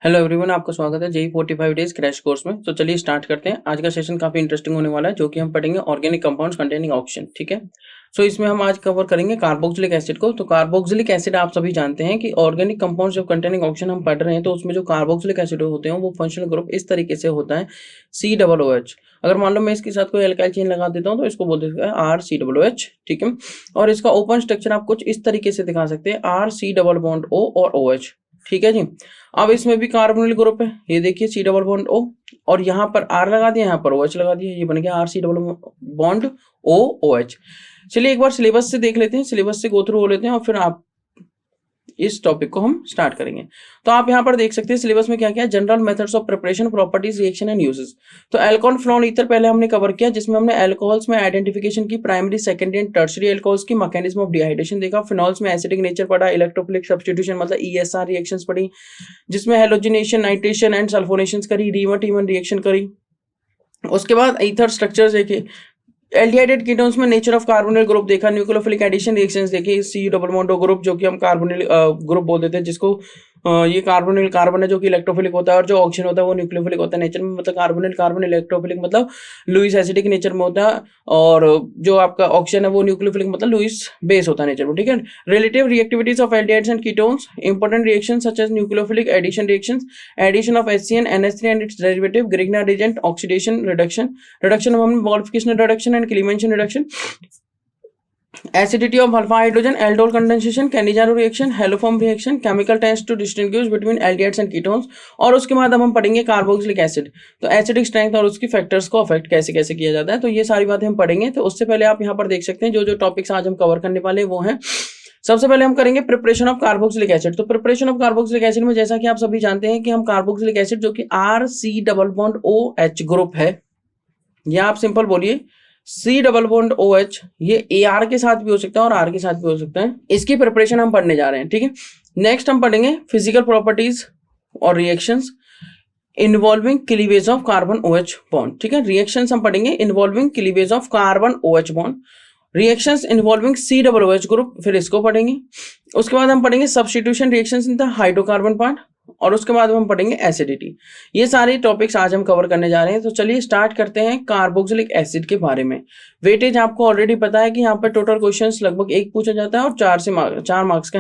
Hello everyone, आपका स्वागत है जेई 45 डेज क्रैश कोर्स में। तो चलिए स्टार्ट करते हैं। आज का सेशन काफी इंटरेस्टिंग होने वाला है, जो कि हम पढ़ेंगे ऑर्गेनिक कंपाउंड्स कंटेनिंग ऑक्सीजन। ठीक है, सो इसमें हम आज कवर करेंगे कार्बोक्सिलिक एसिड को। तो कार्बोक्सिलिक एसिड आप सभी जानते हैं कि ऑर्गेनिक कंपाउंड्स जब कंटेनिंग ऑक्सीजन हम पढ़ रहे हैं तो उसमें जो कार्बोक्सिलिक एसिड होते हैं वो फंक्शनल ग्रुप इस तरीके से होता है COOH। अगर मान लो मैं इसके साथ कोई एल्काइल चेन लगा देता हूँ तो इसको बोल देते हैं RCOOH। ठीक है, और इसका ओपन स्ट्रक्चर आप कुछ इस तरीके से दिखा सकते हैं RC डबल बॉन्ड O और OH। ठीक है जी। अब इसमें भी कार्बोनिल ग्रुप है, ये देखिए C डबल बॉन्ड O, और यहाँ पर R लगा दिया, यहाँ पर OH लगा दिया, ये बन गया RC डबल बॉन्ड OOH। चलिए एक बार सिलेबस से देख लेते हैं, सिलेबस से गो थ्रू हो लेते हैं और फिर आप इस टॉपिक को हम स्टार्ट करेंगे। तो आप यहाँ पर देख सकते हैं सिलेबस में क्या क्या है। General methods of preparation, properties, reaction and uses. तो एल्कोहल, फ्लोन, ईथर पहले हमने कवर किया, जिसमें हमने एल्कोहल्स में आइडेंटिफिकेशन की, primary, secondary and tertiary alcohols की, मैकेनिज्म ऑफ डिहाइड्रेशन देखा। फिनॉल्स में एसिडिक नेचर पढ़ा, इलेक्ट्रोफिलिक सब्स्टिट्यूशन मतलब ESR रिएक्शंस पढ़ी, जिसमें हेलोजिनेशन, नाइट्रेशन एंड सल्फोनेशन करी, रीमन रिएक्शन करी। उसके बाद ईथर स्ट्रक्चर्स देखे, एल्डिहाइडेड कीटोन्स में नेचर ऑफ कार्बोनिल ग्रुप देखा, न्यूक्लियोफिलिक एडिशन रिएक्शंस देखी, C double bond O group जो कि हम कार्बोनिल ग्रुप बोल देते हैं, जिसको ये कार्बोनिल कार्बन है जो कि इलेक्ट्रोफिलिक होता है, और जो ऑक्सीजन होता है वो न्यूक्लियोफिलिक होता है नेचर में। मतलब कार्बोनिल कार्बन इलेक्ट्रोफिलिक मतलब लुईस एसिडिक नेचर में होता है, और जो आपका ऑक्सीजन है वो न्यूक्लियोफिलिक मतलब लुईस बेस होता है नेचर में। ठीक है, relative reactivities of aldehydes and ketones, important reactions such as nucleophilic addition reactions, addition of HCN NH3 and its derivative, Grignard agent, oxidation, reduction of modification reduction and Clemmensen reduction, acidity of alpha hydrogen, aldol condensation, Cannizzaro reaction, haloform reaction, chemical test to distinguish between aldehydes and ketones। और उसके बाद अब हम पढ़ेंगे carboxylic acid. तो acidic strength और उसकी factors को अफेक्ट कैसे कैसे किया जाता है, तो ये सारी बातें हम पढ़ेंगे। तो उससे पहले आप यहाँ पर देख सकते हैं जो जो टॉपिक्स आज हम कवर करने वाले वो हैं। सबसे पहले हम करेंगे प्रिपरेशन ऑफ कार्बोक्सिलिक एसिड। तो प्रिपरेशन ऑफ कार्बोक्सिलिक एसिड में जैसा कि आप सभी जानते हैं कि हम कार्बोक्सिलिक एसिड जो कि RC double bond OH group है, या आप सिंपल बोलिए C डबल बॉन्ड OH, ये AR के साथ भी हो सकता है और R के साथ भी हो सकता है। इसकी प्रिपरेशन हम पढ़ने जा रहे हैं। ठीक है, नेक्स्ट हम पढ़ेंगे फिजिकल प्रॉपर्टीज और reactions involving cleavage of carbon OH bond. ठीक है, रिएक्शंस हम पढ़ेंगे involving cleavage of carbon OH bond, reactions involving C double OH group, फिर इसको पढ़ेंगे। उसके बाद हम पढ़ेंगे substitution reactions in the hydrocarbon part, और उसके बाद हम पढ़ेंगे एसिडिटी। ये सारे टॉपिक्स आज हम कवर करने जा रहे हैं। तो चलिए स्टार्ट करते हैं कार्बोक्सिलिक एसिड के बारे में। वेटेज आपको ऑलरेडी पता है कि यहाँ पर टोटल क्वेश्चंस लगभग 1 पूछा जाता है और 4 मार्क्स का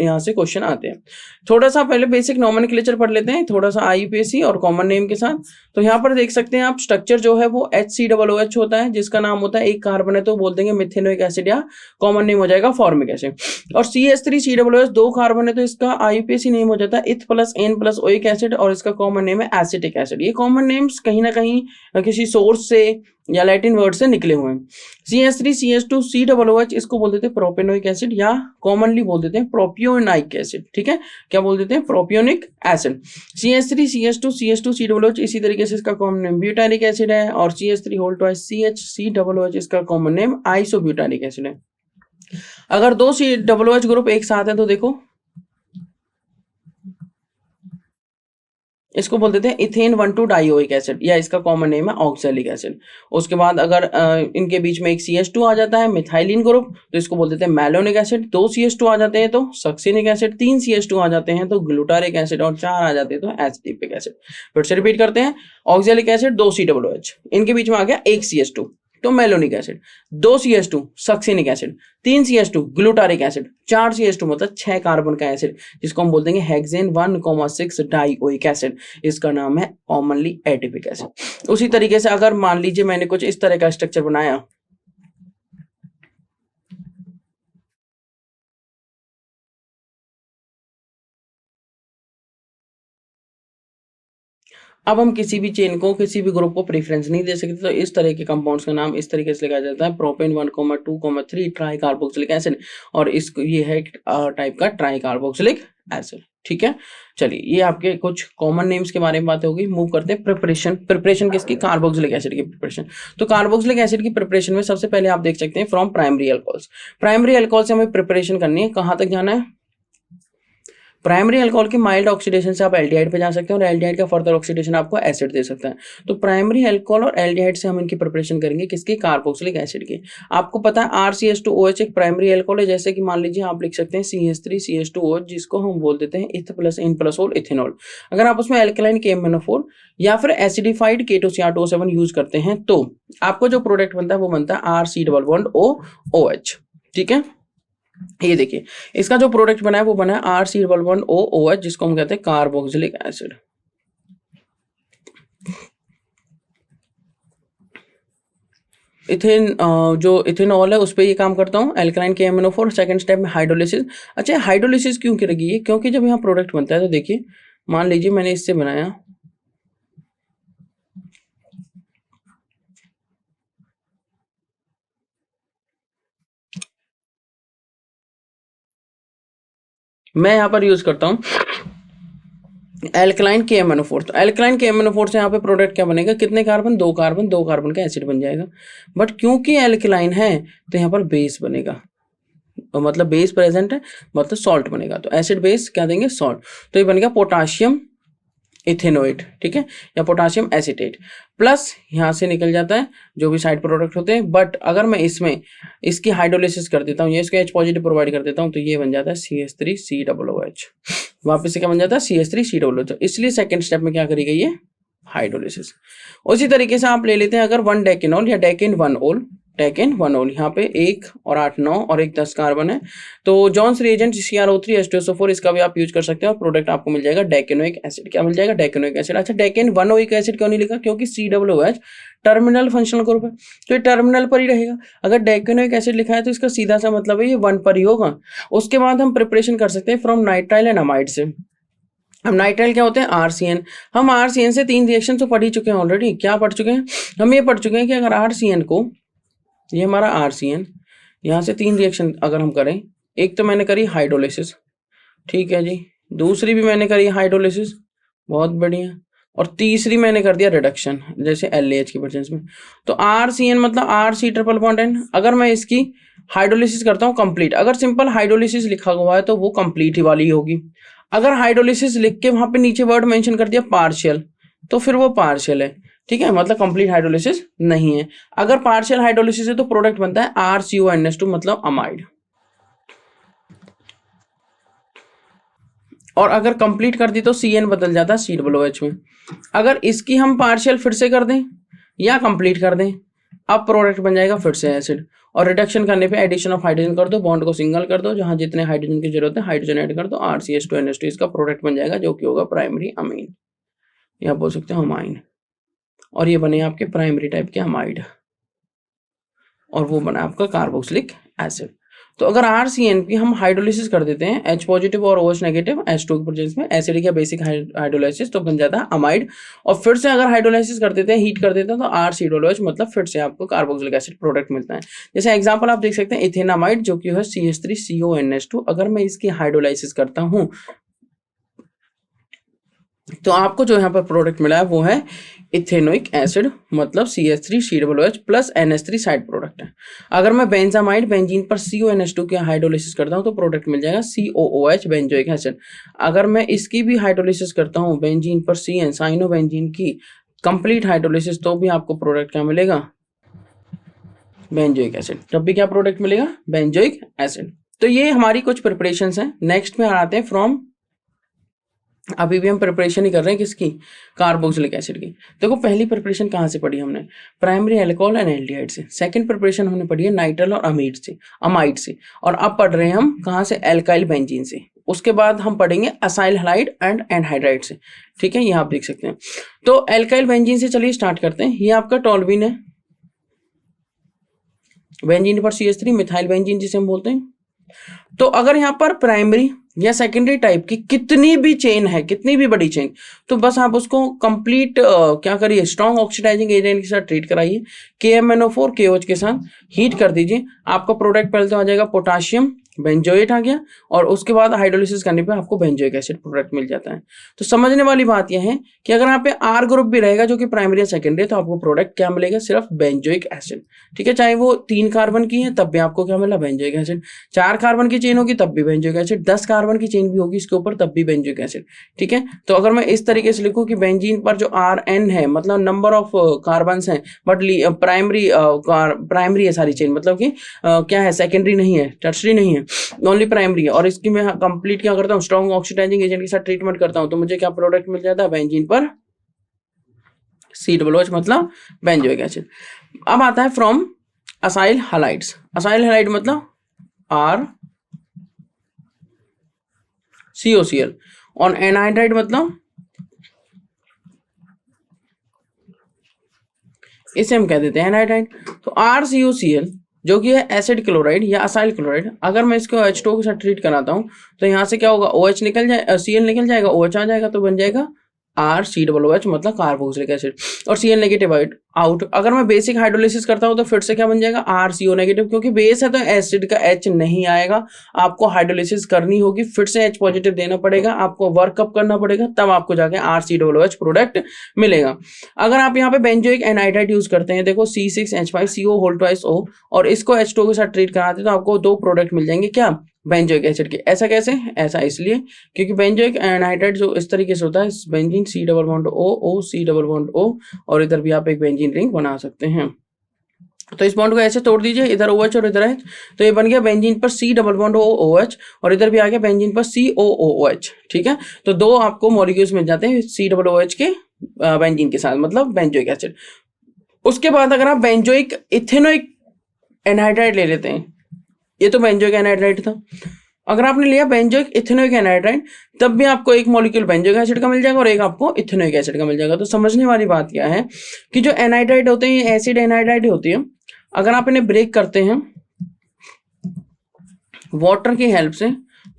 यहाँ से क्वेश्चन आते हैं। थोड़ा सा पहले बेसिक नॉमेनक्लेचर पढ़ लेते हैं, थोड़ा सा IUPAC और कॉमन नेम के साथ। तो यहाँ पर देख सकते हैं आप स्ट्रक्चर जो है वो HCOOH होता है, जिसका नाम होता है, एक कार्बन है तो बोल देंगे मिथेनोइक एसिड, या कॉमन नेम हो जाएगा फॉर्मिक एसिड। और CH3COOH 2 कार्बन है तो इसका IUPAC नेम हो जाता है इथ plus N plus oic acid, और इसका कॉमन नेम है एसिटिक एसिड। ये कॉमन नेम्स कहीं ना कहीं किसी सोर्स से या लैटिन वर्ड से निकले हुए हैं। CH3CH2COOH इसको बोल देते हैं प्रोपेनोइक एसिड, या कॉमनली बोल देते हैं प्रोपियोनिक एसिड। ठीक है, क्या बोल देते हैं, प्रोपियोनिक एसिड। CH3CH2CH2COOH इसी तरीके से इसका कॉमन नेम ब्यूटानिक एसिड है, और CH3CHCOOH इसका कॉमन नेम आइसोब्यूटानिक एसिड है। अगर 2 COOH ग्रुप एक साथ है तो देखो इसको बोल देते हैं इथेन 1,2 डाइओइक एसिड, या इसका कॉमन नेम है ऑक्सैलिक एसिड। उसके बाद अगर इनके बीच में एक CH2 आ जाता है मिथाइलिन ग्रुप, तो इसको बोल देते हैं मैलोनिक एसिड। 2 CH2 आ जाते हैं तो सक्सिनिक एसिड, 3 CH2 आ जाते हैं तो ग्लूटारिक एसिड, और 4 आ जाते हैं तो एसिटिक एसिड। फिर से रिपीट करते हैं, ऑक्सैलिक एसिड 2 COOH, इनके बीच में आ गया एक CH2 तो malonic acid, 2 CH2 succinic acid, 3 CH2 glutaric acid, 4 CH2 मतलब 6 कार्बन का एसिड, जिसको हम बोल देंगे हेक्सेन 1,6 डाइओइक एसिड। इसका नाम है कॉमनली एटिपिक एसिड। उसी तरीके से अगर मान लीजिए मैंने कुछ इस तरह का स्ट्रक्चर बनाया, अब हम किसी भी चेन को, किसी भी ग्रुप को प्रेफरेंस नहीं दे सकते, तो इस तरह के कंपाउंड्स का नाम इस तरीके से लिखा जाता है प्रोपेन 1,2,3 ट्राई कार्बोक्सिलिक एसिड, और इसको ये है टाइप का ट्राई कार्बोक्सिलिक एसिड। ठीक है, चलिए ये आपके कुछ कॉमन नेम्स के बारे में बात होगी। मूव करते हैं प्रिपरेशन किसकी, कार्बोक्सिलिक एसिड की प्रिपरेशन। तो कार्बोक्सिलिक एसिड की प्रिपरेशन में सबसे पहले आप देख सकते हैं from primary alcohols. Primary alcohol से हमें प्रिपरेशन करनी है, कहाँ तक जाना है, प्राइमरी अल्कोहल की माइल्ड ऑक्सीडेशन से आप एल्डिहाइड पे जा सकते हैं और एल्डिहाइड का फर्दर ऑक्सीडेशन आपको एसिड दे सकता है। तो प्राइमरी अल्कोहल और एल्डिहाइड से हम इनकी प्रिपरेशन करेंगे किसकी, कार्बोक्सिलिक एसिड की। आपको पता है RCH2OH एक प्राइमरी अल्कोहल है, जैसे कि मान लीजिए आप लिख सकते हैं CH3CH2OH, जिसको हम बोल देते हैं इथ प्लस इन प्लस ओल इथेनॉल। अगर आप उसमें एल्कलाइन KMnO4 या फिर एसिडिफाइड K2CR2O7 यूज करते हैं तो आपको जो प्रोडक्ट बनता है वो बनता है RC≡OH। ठीक है, ये देखिए इसका जो प्रोडक्ट बना है वो बना है RC≡OOH, जिसको हम कहते हैं कार्बोक्सिलिक एसिड। इथेन जो इथेनॉल है उस पर ये काम करता हूँ, एल्कलाइन KMnO4। सेकंड स्टेप में हाइड्रोलिसिस। अच्छा, हाइड्रोलिसिस क्यों करेगी ये, क्योंकि जब यहाँ प्रोडक्ट बनता है तो देखिए मान लीजिए मैंने इससे बनाया, मैं यहाँ पर यूज करता हूँ एल्कलाइन KMnO4। तो एल्कलाइन KMnO4 से यहाँ पे प्रोडक्ट क्या बनेगा, कितने कार्बन, 2 कार्बन, 2 कार्बन का एसिड बन जाएगा। बट क्योंकि एल्कलाइन है तो यहाँ पर बेस बनेगा, मतलब बेस प्रेजेंट है मतलब सॉल्ट बनेगा। तो एसिड बेस क्या देंगे, सॉल्ट। तो ये बनेगा पोटाशियम इथेनोएट, ठीक है, या पोटाशियम एसीटेट। प्लस यहाँ से निकल जाता है जो भी साइड प्रोडक्ट होते हैं। बट अगर मैं इसमें इसकी हाइड्रोलिसिस कर देता हूँ, ये इसको H पॉजिटिव प्रोवाइड कर देता हूँ, तो ये बन जाता है CH3COOH। वापस से क्या बन जाता है, CH3COOH। तो इसलिए सेकंड स्टेप में क्या करी गई है, हाइड्रोलिसिस। उसी तरीके से आप ले लेते हैं अगर 1 डेकेनॉल या डेकेन 1 ओल, डेकेन 1 ओल, यहाँ पे 1 और 8 9 और 1 10 कार्बन है। तो जॉन्स रिएजेंट CrO3H2SO4 इसका भी आप यूज कर सकते हैं और प्रोडक्ट आपको मिल जाएगा डेकेनोइक एसिड। क्या मिल जाएगा, डेकेनोइक एसिड। अच्छा, डेकेन 1 एसिड क्यों नहीं लिखा, क्योंकि COOH टर्मिनल फंक्शनल ग्रुप है तो ये टर्मिनल पर ही रहेगा। अगर डेकेनोइक एसिड लिखा है तो इसका सीधा सा मतलब है ये 1 पर ही होगा। उसके बाद हम प्रिपरेशन कर सकते हैं फ्रॉम नाइट्राइल एंड अमाइड से। अब नाइट्राइल क्या होते हैं, RCN। हम RCN से 3 रिएक्शन तो पढ़ ही चुके हैं ऑलरेडी। क्या पढ़ चुके हैं, हम ये पढ़ चुके हैं कि अगर RCN को, ये हमारा RCN, यहाँ से 3 रिएक्शन अगर हम करें, एक तो मैंने करी हाइड्रोलिसिस, ठीक है जी, दूसरी भी मैंने करी हाइड्रोलिसिस, बहुत बढ़िया, और तीसरी मैंने कर दिया रिडक्शन, जैसे LAH की प्रेजेंस में। तो RCN मतलब RC≡N। अगर मैं इसकी हाइड्रोलिसिस करता हूँ कंप्लीट, अगर सिंपल हाइड्रोलिसिस लिखा हुआ है तो वो कंप्लीट ही वाली होगी। अगर हाइड्रोलिसिस लिख के वहां पे नीचे वर्ड मेंशन कर दिया पार्शियल, तो फिर वो पार्शियल है, ठीक है, मतलब कंप्लीट हाइड्रोलिसिस नहीं है। अगर पार्शियल हाइड्रोलिसिस है तो प्रोडक्ट बनता है RCONS2 मतलब अमाइड। और अगर कंप्लीट कर दी तो CN बदल जाता है COOH में। अगर इसकी हम पार्शियल फिर से कर दें या कंप्लीट कर दें, अब प्रोडक्ट बन जाएगा फिर से एसिड। और रिडक्शन करने पे एडिशन ऑफ हाइड्रोजन कर दो, बॉन्ड को सिंगल कर दो, जहां जितने हाइड्रोजन की जरूरत है हाइड्रोजन ऐड कर दो, RCH2NH2 इसका प्रोडक्ट बन जाएगा जो कि होगा प्राइमरी अमीन, या बोल सकते हो अमाइन। और ये बने आपके प्राइमरी टाइप के अमाइड, और वो बना आपका कार्बोक्सिलिक एसिड। तो अगर RCN की हम हाइड्रोलिसिस कर देते हैं H पॉजिटिव और OH नेगेटिव H2 के प्रेजेंस में, एसिडिक या बेसिक हाइड्रोलाइसिस, तो बन जाता है अमाइड। और फिर से अगर हाइड्रोलाइसिस कर देते हैं, हीट कर देते हैं, तो RCOOH मतलब फिर से आपको कार्बोक्सिलिक एसिड प्रोडक्ट मिलता है। जैसे एग्जांपल आप देख सकते हैं इथेनामाइड, जो कि है CH3CONS2। अगर मैं इसकी हाइड्रोलाइसिस करता हूं तो आपको जो यहाँ पर प्रोडक्ट मिला है वो है इथेनोइक एसिड, मतलब CH3COOH plus NH3 side product है। अगर मैं बेंजामाइड बेंजीन पर CONH2 की हाइड्रोलिसिस करता हूँ तो प्रोडक्ट मिल जाएगा COOH बेंजोइक एसिड। अगर मैं इसकी भी हाइड्रोलिसिस करता हूँ बेंजीन पर CN साइनो बेंजीन की कंप्लीट हाइड्रोलिसिस, तो भी आपको प्रोडक्ट क्या मिलेगा, बेंजोइक एसिड। तब भी क्या प्रोडक्ट मिलेगा, बेंजोइक एसिड। तो ये हमारी कुछ प्रिपरेशंस हैं। नेक्स्ट में आते हैं फ्रॉम, अभी भी हम प्रिपरेशन ही कर रहे हैं किसकी, कार्बोक्सिलिक एसिड की। देखो पहली प्रिपरेशन कहाँ से पढ़ी हमने, प्राइमरी अल्कोहल एंड एल्डिहाइड से। सेकंड प्रिपरेशन हमने पढ़ी है नाइट्राइल और अमाइड से। और अब पढ़ रहे हैं हम कहाँ से, एल्काइल बेंजीन से। उसके बाद हम पढ़ेंगे असाइल हैलाइड एंड एनहाइड्राइड से, ठीक है, ये आप देख सकते हैं। तो एल्काइल बेंजीन से चलिए स्टार्ट करते हैं। ये आपका टोल्यूइन है, बेंजीन पर CH3 मिथाइल बेंजीन जिसे हम बोलते हैं। तो अगर यहाँ पर प्राइमरी या सेकेंडरी टाइप की कितनी भी चेन है, कितनी भी बड़ी चेन, तो बस आप उसको कंप्लीट क्या करिए, स्ट्रॉन्ग ऑक्सीडाइजिंग एजेंट के साथ ट्रीट कराइए, KMnO4 KOH के साथ हीट कर दीजिए। आपका प्रोडक्ट पहले तो आ जाएगा पोटाशियम बेंजोएट आ गया, और उसके बाद हाइड्रोलिसिस करने पे आपको बेंजोइक एसिड प्रोडक्ट मिल जाता है। तो समझने वाली बात यह है कि अगर यहाँ पे आर ग्रुप भी रहेगा जो कि प्राइमरी या सेकेंडरी, तो आपको प्रोडक्ट क्या मिलेगा, सिर्फ बेंजोइक एसिड। ठीक है, चाहे वो 3 कार्बन की है तब भी आपको क्या मिला, बेंजोइक एसिड। 4 कार्बन की चेन होगी तब भी बेंजोइक एसिड, 10 कार्बन की चेन भी होगी इसके ऊपर तब भी बेंजोइक एसिड। ठीक है, तो अगर मैं इस तरीके से लिखूं कि बेंजीन पर जो आर एन है, मतलब नंबर ऑफ कार्बन है, बट प्राइमरी है सारी चेन, मतलब कि क्या है, सेकेंडरी नहीं है, टर्शरी नहीं है, ओनली प्राइमरी है, और इसकी मैं कंप्लीट क्या करता हूँ, स्ट्रॉन्ग ऑक्सीडाइजिंग एजेंट के साथ ट्रीटमेंट करता हूँ, तो मुझे क्या प्रोडक्ट मिल जाता है, बेंजीन पर COOH, मतलब बेंजोइक एसिड। अब आता है from acyl halides. Acyl halide मतलब आर COCl, और एनहाइड्राइड मतलब इसे हम कह देते हैं एनहाइड्राइड। तो RCOCl जो कि है एसिड क्लोराइड या असाइल क्लोराइड, अगर मैं इसको H2O के साथ ट्रीट कराता हूँ तो यहाँ से क्या होगा, OH निकल जाए, Cl निकल जाएगा, OH आ जाएगा, तो बन जाएगा RCOOH, मतलब कार्बोक्सिलिक एसिड, और Cl नेगेटिव आउट। अगर मैं बेसिक हाइड्रोलिसिस करता हूँ तो फिर से क्या बन जाएगा, RCO नेगेटिव, क्योंकि बेस है तो एसिड का H नहीं आएगा, आपको हाइड्रोलिसिस करनी होगी, फिर से H पॉजिटिव देना पड़ेगा, आपको वर्कअप करना पड़ेगा, तब आपको जाके RCOOH प्रोडक्ट मिलेगा। अगर आप यहाँ पे बेंजोइक एनहाइड्राइड यूज करते हैं, देखो C6H5CO2O, और इसको H2O के साथ ट्रीट कराते हैं तो आपको 2 प्रोडक्ट मिल जाएंगे, क्या, बेंजोइक एसिड के। ऐसा कैसे, ऐसा इसलिए क्योंकि बेंजोइक एनहाइड्राइड जो इस तरीके से होता है, benzene C double bond O C double bond O, और इधर भी आप एक बेंजीन रिंग बना सकते हैं। तो इस बॉन्ड को ऐसे तोड़ दीजिए, इधर OH और इधर H, तो ये बन गया बेंजीन पर C डबल बॉन्ड OH, और इधर भी आ गया बेंजीन पर COOH। ठीक है, तो 2 आपको मॉलिक्यूल्स मिल जाते हैं C डबल OH के बेंजीन के साथ, मतलब बेंजोइक एसिड। उसके बाद अगर आप बेंजोइक इथेनोइक एनहाइड्राइड ले लेते हैं, ये तो बेंजोइक एनहाइड्राइड था, अगर आपने लिया बेंजोइक इथेनोइक एनहाइड्राइड, तब भी आपको एक मॉलिक्यूल बेंजोइक एसिड का मिल जाएगा और एक आपको इथेनोइक एसिड का मिल जाएगा। तो समझने वाली बात क्या है कि जो एनहाइड्राइड होते हैं, ये एसिड एनहाइड्राइड होती है, अगर आप इन्हें ब्रेक करते हैं वाटर की हेल्प से,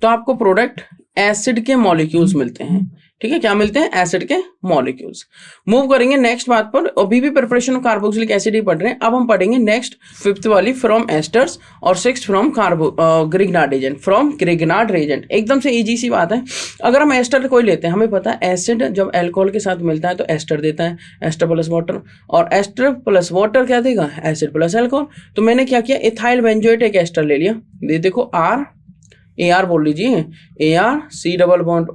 तो आपको प्रोडक्ट एसिड के मॉलिक्यूल्स मिलते हैं। ठीक है, क्या मिलते हैं, एसिड के मॉलिक्यूल्स। मूव करेंगे नेक्स्ट बात पर, अभी भी प्रिपरेशन ऑफ कार्बोक्सिलिक एसिड ही पढ़ रहे हैं, अब हम पढ़ेंगे नेक्स्ट 5th वाली फ्रॉम एस्टर्स, और 6th from Grignard agent, from Grignard agent. एकदम से इजी सी बात है, अगर हम एस्टर कोई लेते हैं, हमें पता है एसिड जब अल्कोहल के साथ मिलता है तो एस्टर देता है, एस्टर प्लस वाटर, और एस्टर प्लस वाटर क्या देगा, एसिड प्लस अल्कोहल। तो मैंने क्या किया, इथाइल बेंजोएट एक एस्टर ले लिया, ये देखो AR बोल लीजिए, AR C double bond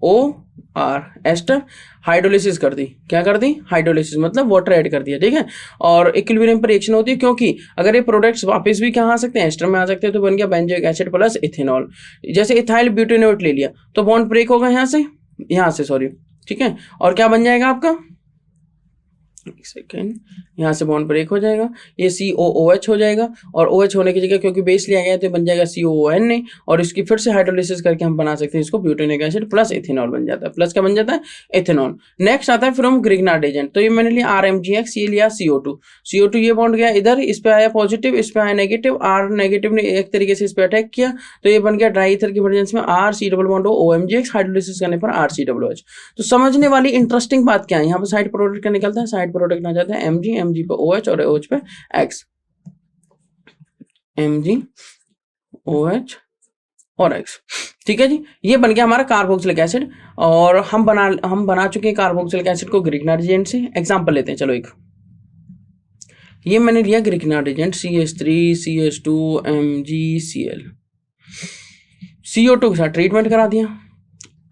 OR ester, hydrolysis कर दी, क्या कर दी, हाइड्रोलिसिस, मतलब वाटर ऐड कर दिया। ठीक है, और इक्विलिब्रियम पर रिएक्शन होती है, क्योंकि अगर ये प्रोडक्ट्स वापस भी कहाँ आ सकते हैं, एस्टर में आ सकते हैं, तो बन गया बेंजोइक एसिड प्लस इथेनॉल। जैसे इथाइल ब्यूटेनोएट ले लिया तो बॉन्ड ब्रेक होगा यहाँ से सॉरी, ठीक है, और क्या बन जाएगा आपका, एक सेकेंड, यहाँ से बॉन्ड ब्रेक हो जाएगा, ये COOH हो जाएगा, और OH होने की जगह क्योंकि बेस लिया गया तो बन जाएगा COONA, और इसकी फिर से हाइड्रोलिसिस करके हम बना सकते हैं इसको ब्यूटेनिक एसिड प्लस इथेनॉल बन जाता है। प्लस क्या बन जाता है, इथेनॉल। नेक्स्ट आता है फ्रॉम ग्रिग्नार्ड एजेंट, तो ये मैंने लिया RMgX, ये लिया CO2 ये बॉन्ड गया इधर, इस पे आया पॉजिटिव, इस पे आया नेगेटिव, R नेगेटिव ने एक तरीके से इस पे अटैक किया, तो ये बन गया ड्राई ईथर की प्रेजेंस में RC double bond OMgX, hydrolysis करने पर RCOOH। तो समझने वाली इंटरेस्टिंग बात क्या है, यहाँ पर साइड प्रोडक्ट क्या निकलता है, साइड प्रोडक्ट आ जाता है Mg पे OH और OH पे X, Mg OH और X। ठीक है जी, ये बन गया हमारा कार्बोक्सिलिक एसिड, और हम बना चुके हैं कार्बोक्सिलिक एसिड को ग्रिग्नार्ड एजेंट से। एग्जांपल लेते हैं, चलो एक ये मैंने लिया Grignard agent CH3 CH2 MgCl, CO2 के साथ ट्रीटमेंट करा दिया।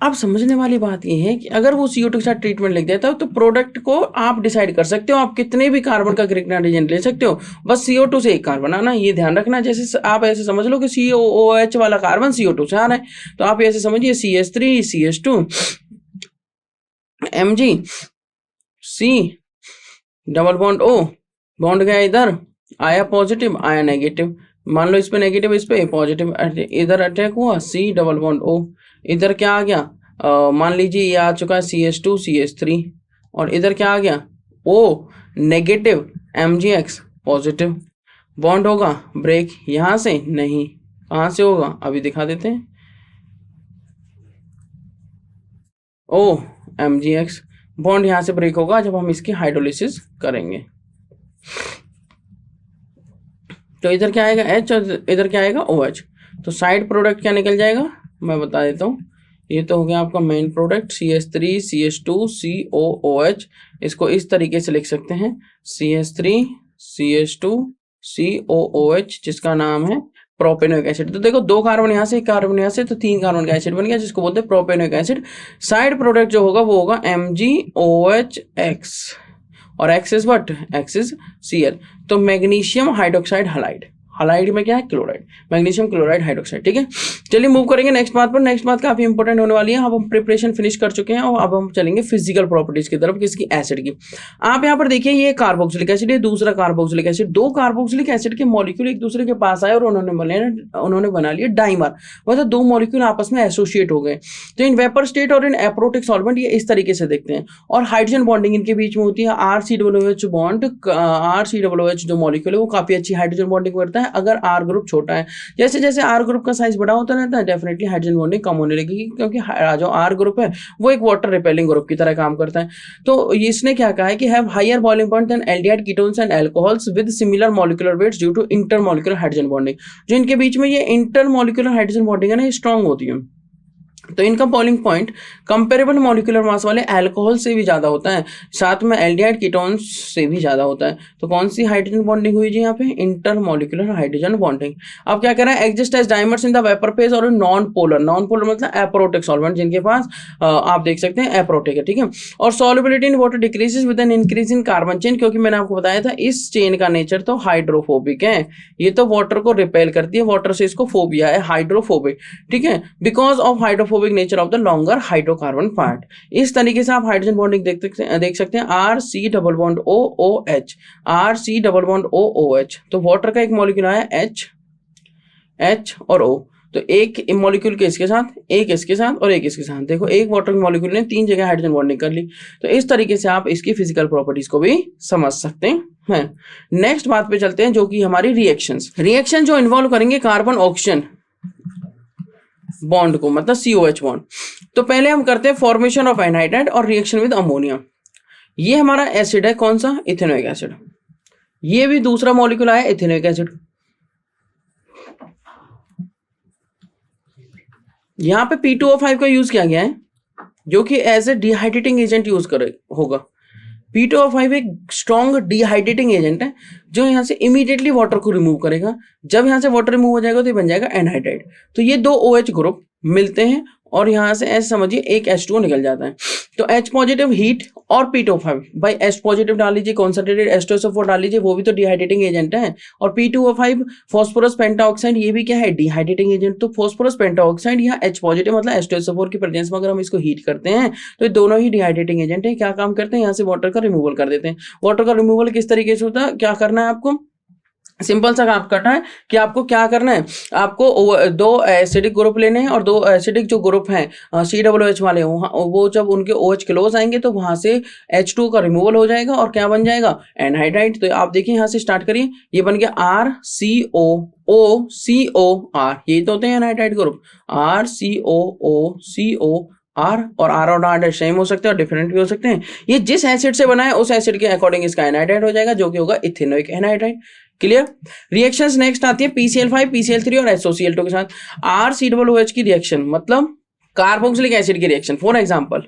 अब समझने वाली बात यह है कि अगर वो CO2 के साथ ट्रीटमेंट लिख देता है तो प्रोडक्ट को आप डिसाइड कर सकते हो, आप कितने भी कार्बन का ग्रिग्नार्ड एजेंट ले सकते हो, बस CO2 से एक कार्बन आना, ये ध्यान रखना। जैसे आप ऐसे समझ लो कि COOH वाला कार्बन CO2 से आ रहा है, तो आप ऐसे समझिए CH3 CH2 MgC double bond O, bond गया इधर, आया पॉजिटिव आया नेगेटिव, मान लो इस पे नेगेटिव इस पे पॉजिटिव, इधर अटैक हुआ C डबल बॉन्ड O, इधर क्या आ गया, मान लीजिए ये आ चुका है CH2 CH3, और इधर क्या आ गया O negative MgX positive, bond होगा ब्रेक, यहाँ से नहीं, कहाँ से होगा अभी दिखा देते हैं, O MgX, बॉन्ड यहाँ से ब्रेक होगा जब हम इसकी हाइड्रोलिसिस करेंगे। तो इधर क्या आएगा H और इधर क्या आएगा OH, तो साइड प्रोडक्ट क्या निकल जाएगा मैं बता देता हूँ। ये तो हो गया आपका main product CH3 CH2 COOH। इसको इस तरीके से लिख सकते हैं CH3 CH2 COOH जिसका नाम है प्रोपेनोइक एसिड। तो देखो 2 कार्बन यहाँ से 1 कार्बन यहाँ से, तो 3 कार्बन का एसिड बन गया जिसको बोलते हैं प्रोपेनोइक एसिड। साइड प्रोडक्ट जो होगा वो होगा MgOHX और X is what, X is Cl। तो मैग्नीशियम हाइड्रोक्साइड हलाइड, हलाइड में क्या है क्लोराइड, मैग्नीशियम क्लोराइड हाइड्रोक्साइड। ठीक है, चलिए मूव करेंगे नेक्स्ट बात पर। नेक्स्ट बात काफी इंपॉर्टेंट होने वाली है। अब हम प्रिपरेशन फिनिश कर चुके हैं और अब हम चलेंगे फिजिकल प्रॉपर्टीज की तरफ, किसकी, एसिड की। आप यहाँ पर देखिए ये कार्बोक्सिलिक एसिड है, दूसरा कार्बोक्सिलिक एसिड। 2 कार्बोक्सिलिक एसिड के मॉलिक्यूल एक दूसरे के पास आए और उन्होंने बना लिया डाइमर, मतलब 2 मॉलिक्यूल आपस में एसोसिएट हो गए। तो इन वेपर स्टेट और इन एप्रोटिक सॉल्वेंट ये इस तरीके से देखते हैं। और हाइड्रोजन बॉन्डिंग इनके बीच में होती है, RCOOH बॉन्ड, RCOOH जो मॉलिक्यूल है वो काफी अच्छी हाइड्रोजन बॉन्डिंग करता है अगर R ग्रुप छोटा है। जैसे जैसे R ग्रुप का साइज बड़ा होता रहता है डेफिनेटली हाइड्रोजन बॉन्डिंग कम होने लगेगी, क्योंकि जो R ग्रुप है वो एक वाटर रिपेलिंग ग्रुप की तरह काम करता है। तो इसने क्या कहा है कि have higher boiling point than aldehyde ketones and alcohols with similar molecular weights due to intermolecular hydrogen bonding. जो इनके बीच में ये इंटरमॉलिक्यूलर हाइड्रोजन बॉन्डिंग है ना, स्ट्रांग होती है। तो इनका boiling point comparable molecular mass वाले अल्कोहल से भी ज्यादा होता है, साथ में एल्डिहाइड कीटोन्स से भी ज्यादा होता है। तो कौन सी हाइड्रोजन बॉन्डिंग हुई जी यहाँ पे, इंटरमॉलिक्यूलर हाइड्रोजन बॉन्डिंग। अब क्या कह रहा है, exist as dimers in the vapour phase और नॉन पोलर, नॉन पोलर मतलब एप्रोटिक सॉल्वेंट जिनके पास आप देख सकते हैं एप्रोटिक है। ठीक है, और solubility in water decreases with an increase in carbon chain, क्योंकि मैंने आपको बताया था इस चेन का नेचर तो हाइड्रोफोबिक है, ये तो वाटर को रिपेल करती है, वाटर से इसको फोबिया है, हाइड्रोफोबिक। ठीक है, because of hydrophobic nature of the longer hydrocarbon part. इस तरीके से आप हाइड्रोजन बॉन्डिंग देख सकते हैं, RC double bond OOH, RC double bond OOH। तो वाटर का एक मॉलिक्यूल आया H और O, तो एक मॉलिक्यूल के इसके साथ, एक इसके साथ और एक इसके साथ। देखो एक वाटर मॉलिक्यूल ने 3 जगह हाइड्रोजन बॉन्डिंग कर ली। तो इस तरीके से आप इसकी फिजिकल प्रॉपर्टीज को भी समझ सकते हैं। नेक्स्ट बात पे चलते हैं जो कि हमारी रिएक्शन जो इन्वॉल्व करेंगे कार्बन ऑक्सीजन बॉन्ड को, मतलब COH बॉन्ड। तो पहले हम करते हैं फॉर्मेशन ऑफ एनहाइड्राइड और रिएक्शन विद अमोनिया। ये हमारा एसिड है, कौन सा, इथेनोइक एसिड। ये भी दूसरा मॉलिक्यूल आया इथेनोइक एसिड। यहां पे P2O5 का यूज किया गया है जो कि as a dehydrating agent use होगा। P2O5 एक स्ट्रॉन्ग डिहाइड्रेटिंग एजेंट है जो यहाँ से इमीडिएटली वाटर को रिमूव करेगा। जब यहाँ से वाटर रिमूव हो जाएगा तो ये बन जाएगा एनहाइड्राइड। तो ये 2 OH ग्रुप मिलते हैं और यहाँ से ऐसे समझिए एक H2O निकल जाता है। तो H पॉजिटिव हीट और P2O5 भाई H पॉजिटिव डाल लीजिए, कॉन्सेंट्रेटेड H2SO4 डाल लीजिए, वो भी तो डिहाइड्रेटिंग एजेंट है। और P2O5 फॉस्फोरस पेंटाऑक्साइड, ये भी क्या है, डिहाइड्रेटिंग एजेंट। तो फॉस्फोरस पेंटाऑक्साइड यहाँ H पॉजिटिव मतलब H2SO4 की प्रेजेंस में अगर हम इसको हीट करते हैं तो ये दोनों ही डिहाइड्रेटिंग एजेंट है। क्या काम करते हैं, यहाँ से वाटर का रिमूवल कर देते हैं। वाटर का रिमूवल किस तरीके से होता है, क्या करना है आपको, सिंपल सा काम करना है कि आपको क्या करना है, आपको 2 एसिडिक ग्रुप लेने हैं और 2 एसिडिक जो ग्रुप हैं COOH वाले, वो जब उनके OH क्लोज आएंगे तो वहां से H2 का रिमूवल हो जाएगा और क्या बन जाएगा, एनहाइड्राइड। तो आप देखिए यहाँ से स्टार्ट करिए, ये बन गया RCOOCOR, ये तो होते हैं एनहाइड्राइड ग्रुप, RCOOCOR। और R और R सेम हो सकते हैं और डिफरेंट भी हो सकते हैं। ये जिस एसिड से बना है उस एसिड के अकॉर्डिंग इसका एनहाइड्राइड हो जाएगा जो कि होगा ethanoic anhydride. Clear. Reactions next आती है PCl5 PCl3 और SOCl2 के साथ। RCOOH की रिएक्शन मतलब कार्बोक्सिलिक एसिड की रिएक्शन। फॉर एग्जांपल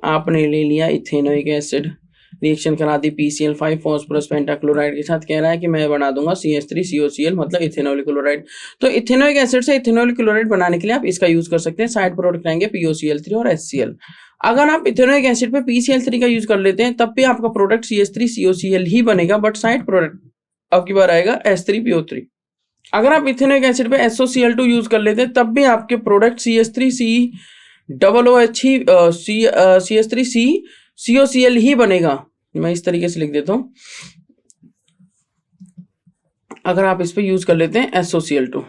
आपने ले लिया इथेनोइक एसिड, रिएक्शन करा दी PCl5 फॉस्फोरस पेंटाक्लोराइड के साथ, कह रहा है कि मैं बना दूंगा CH3COCl मतलब इथेनॉल क्लोराइड। तो इथेनोइक एसिड से इथेनॉल क्लोराइड बनाने के लिए आप इसका यूज कर सकते हैं। साइड प्रोडक्ट आएंगे POCl3 और HCl। अगर आप इथेनोइक एसिड पे PCl3 का यूज कर लेते हैं तब भी आपका प्रोडक्ट CH3COCl ही बनेगा, बट साइड प्रोडक्ट आपकी बार आएगा H3PO3। अगर आप इथेनोइक एसिड पे SOCl2 यूज कर लेते हैं तब भी आपके प्रोडक्ट CH3COOH ही CH3COCl ही बनेगा। मैं इस तरीके से लिख देता हूं, अगर आप इस पे यूज कर लेते हैं SOCl2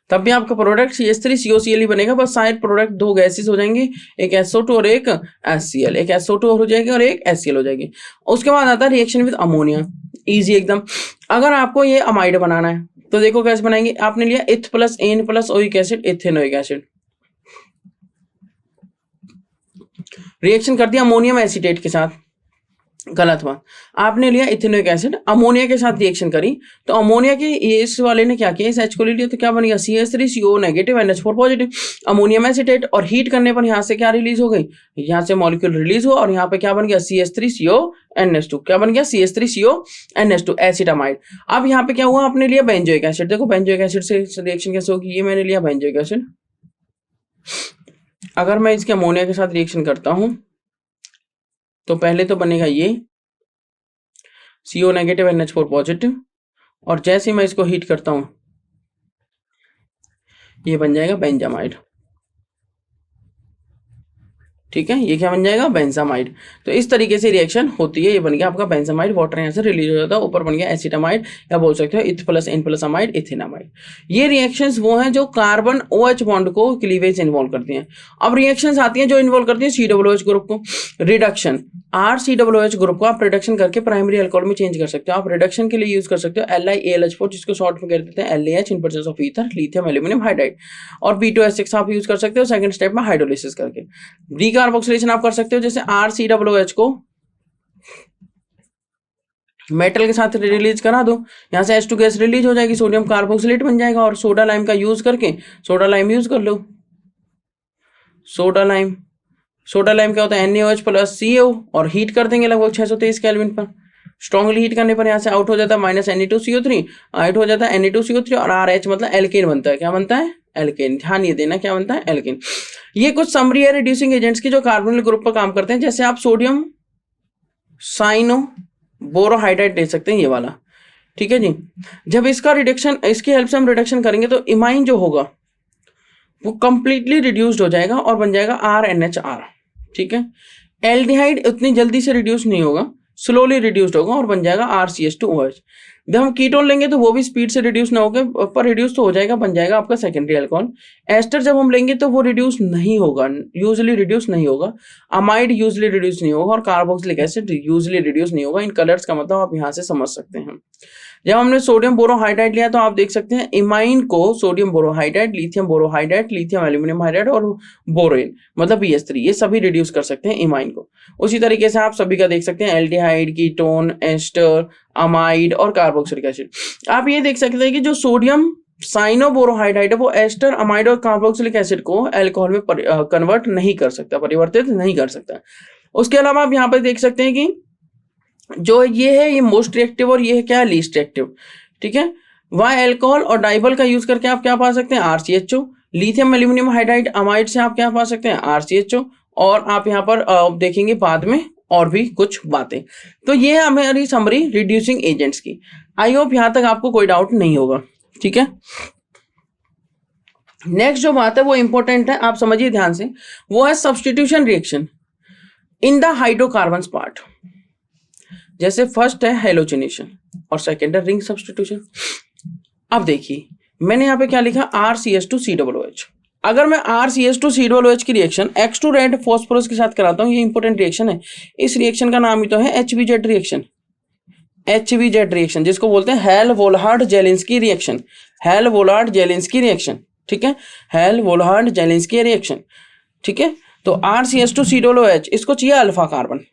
तब भी आपका प्रोडक्ट CH3COCl ही बनेगा, बस साइड प्रोडक्ट 2 गैसेस हो जाएंगे, एक SO2 और एक HCl, एक SO2 हो जाएगी और एक HCl हो जाएगी। उसके बाद आता है रिएक्शन विद अमोनिया, इजी एकदम। अगर आपको ये अमाइड बनाना है तो देखो कैसे बनाएंगे, आपने लिया eth plus N plus oic acid ethanoic acid, reaction कर दिया अमोनियम एसीटेट के साथ, गलत बात। आपने लिया इथेनोइक एसिड, अमोनिया के साथ रिएक्शन करी, तो अमोनिया के इस वाले ने क्या किया, इस H को ले लिया, तो क्या बन गया CH3CO negative NH4 positive, ammonium acetate, और हीट करने पर यहाँ से क्या रिलीज हो गई, यहाँ से मॉलिक्यूल रिलीज हुआ और यहाँ पे क्या बन गया CH3CONH2, क्या बन गया CH3CONH2 एसिटामाइड। अब यहाँ पे क्या हुआ, आपने लिया बेंजोइक एसिड, देखो बेंजोइक एसिड से रिएक्शन कैसे होगी, ये मैंने लिया बेंजोइक एसिड, अगर मैं इसके अमोनिया के साथ रिएक्शन करता हूं तो पहले तो बनेगा ये CO नेगेटिव NH4 पॉजिटिव, और जैसे ही मैं इसको हीट करता हूं ये बन जाएगा बेंजामाइड। ठीक है, ये क्या बन जाएगा बेंजामाइड। तो इस तरीके से रिएक्शन होती है, ये बन गया आपका बेंजामाइड, वाटर यहाँ से रिलीज हो जाता है, ऊपर बन गया एसिटामाइड, या बोल सकते हो इथ plus N plus amide ethanamide. ये रिएक्शंस वो हैं जो कार्बन OH बॉन्ड को क्लीवेज इन्वॉल्व करती हैं। अब रिएक्शंस आती हैं जो इन्वॉल्व करती है COOH ग्रुप को, रिडक्शन RCOOH ग्रुप को आप रिडक्शन करके प्राइमरी अल्कोहल में चेंज कर सकते हो। आप रिडक्शन के लिए यूज कर सकते हो LiAlH4, जिसको शॉर्ट में कह देते हैं LAH in presence of ether lithium aluminium hydride, और B2S6 आप यूज कर सकते हो सेकंड स्टेप में हाइड्रोलिसिस करके। डीकार्बोक्सिलेशन आप कर सकते हो, जैसे RCOOH को मेटल के साथ रिलीज करा दो, यहाँ से H2 गैस रिलीज हो जाएगी, सोडियम कार्बोक्सिलेट बन जाएगा, और सोडा लाइम का यूज करके सोडा लाइम यूज कर लो। सोडा लाइम क्या होता है NaOH प्लस CO, और हीट कर देंगे लगभग 623 केल्विन पर। स्ट्रॉन्गली हीट करने पर यहाँ से आउट हो जाता है -Ne2CO3, आउट हो जाता है Ne2CO3, और RH मतलब एल्केन बनता है, क्या बनता है एल्केन। ध्यान ये देना क्या बनता है एल्केन। ये कुछ समरी है रिड्यूसिंग एजेंट्स की जो कार्बोनिल ग्रुप पर काम करते हैं, जैसे आप सोडियम साइनो बोरोहाइड्राइड ले सकते हैं, ये वाला। ठीक है जी, जब इसका रिडक्शन, इसकी हेल्प से हम रिडक्शन करेंगे तो इमाइन जो होगा वो कंप्लीटली रिड्यूस्ड हो जाएगा और बन जाएगा RNHR। ठीक है, एल्डिहाइड उतनी जल्दी से रिड्यूस नहीं होगा, स्लोली रिड्यूस्ड होगा और बन जाएगा RCH2OH। जब हम कीटोन लेंगे तो वो भी स्पीड से रिड्यूस ना होगा, पर रिड्यूस तो हो जाएगा, बन जाएगा आपका सेकेंडरी अल्कोहल। एस्टर जब हम लेंगे तो वो रिड्यूस नहीं होगा, यूजुअली रिड्यूस नहीं होगा। अमाइड यूजुअली रिड्यूस नहीं होगा, और कार्बोक्सिलिक एसिड यूजुअली रिड्यूस नहीं होगा। इन कलर्स का मतलब आप यहाँ से समझ सकते हैं। जब हमने सोडियम बोरोहाइड्राइड लिया तो आप देख सकते हैं इमाइन को sodium borohydride, lithium aluminium hydride और बोरेन मतलब BH3, ये सभी रिड्यूस कर सकते हैं इमाइन को। उसी तरीके से आप सभी का देख सकते हैं एल्डिहाइड, कीटोन, एस्टर, अमाइड और कार्बोक्सिलिक एसिड। आप ये देख सकते हैं कि जो सोडियम साइनोबोरोहाइड्राइड है वो एस्टर, अमाइड और कार्बोक्सिलिक एसिड को अल्कोहल में कन्वर्ट नहीं कर सकता, परिवर्तित नहीं कर सकता। उसके अलावा आप यहाँ पर देख सकते हैं कि जो ये है ये मोस्ट रिएक्टिव और ये है क्या लीस्ट रिएक्टिव। ठीक है, वाई अल्कोहल और डाइबल का यूज करके आप क्या पा सकते हैं RCHO, lithium aluminium hydride amide से आप क्या पा सकते हैं RCHO, और आप यहाँ पर देखेंगे बाद में और भी कुछ बातें। तो ये है हमारी समरी रिड्यूसिंग एजेंट्स की। आई होप यहाँ तक आपको कोई डाउट नहीं होगा। ठीक है, नेक्स्ट जो बात है वो इंपॉर्टेंट है, आप समझिए ध्यान से, वो है substitution reaction in the hydrocarbons part. जैसे फर्स्ट है हेलोजिनेशन और सेकेंड है रिंग सब्स्टिट्यूशन। अब देखिए मैंने यहाँ पे क्या लिखा RCH2COOH। अगर मैं RCH2COOH की रिएक्शन X2 रेड फॉस्फोरस के साथ कराता हूँ, ये इंपॉर्टेंट रिएक्शन है। इस रिएक्शन का नाम ही तो है HVZ रिएक्शन, HVZ रिएक्शन जिसको बोलते हैं हेल-वोल्हार्ड-जेलिंस्की रिएक्शन, हेल-वोल्हार्ड-जेलिंस्की रिएक्शन। ठीक है, हेल-वोल्हार्ड-जेलिंस्की रिएक्शन। ठीक है, तो RCH2COOH इसको चाहिए अल्फा कार्बन,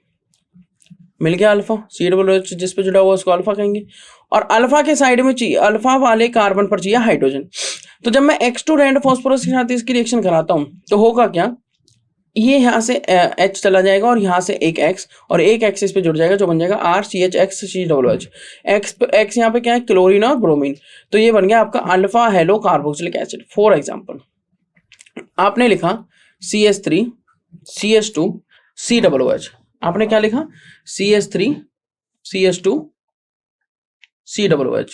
मिल गया अल्फा, COOH जिस पे जुड़ा हुआ उसको अल्फा कहेंगे, और अल्फा के साइड में चाहिए, अल्फा वाले कार्बन पर चाहिए हाइड्रोजन। तो जब मैं X2 रेड फॉस्फोरस के साथ इसकी रिएक्शन कराता हूं तो होगा क्या, ये यहाँ से H चला जाएगा और यहाँ से एक X और एक X इस पे जुड़ जाएगा जो बन जाएगा RCHX-COOH। X यहाँ पे क्या है क्लोरीन और ब्रोमीन, तो ये बन गया आपका alpha hello carboxylic acid. For example आपने लिखा CH3 CH2 COOH, आपने क्या लिखा CH3 CH2 COOH,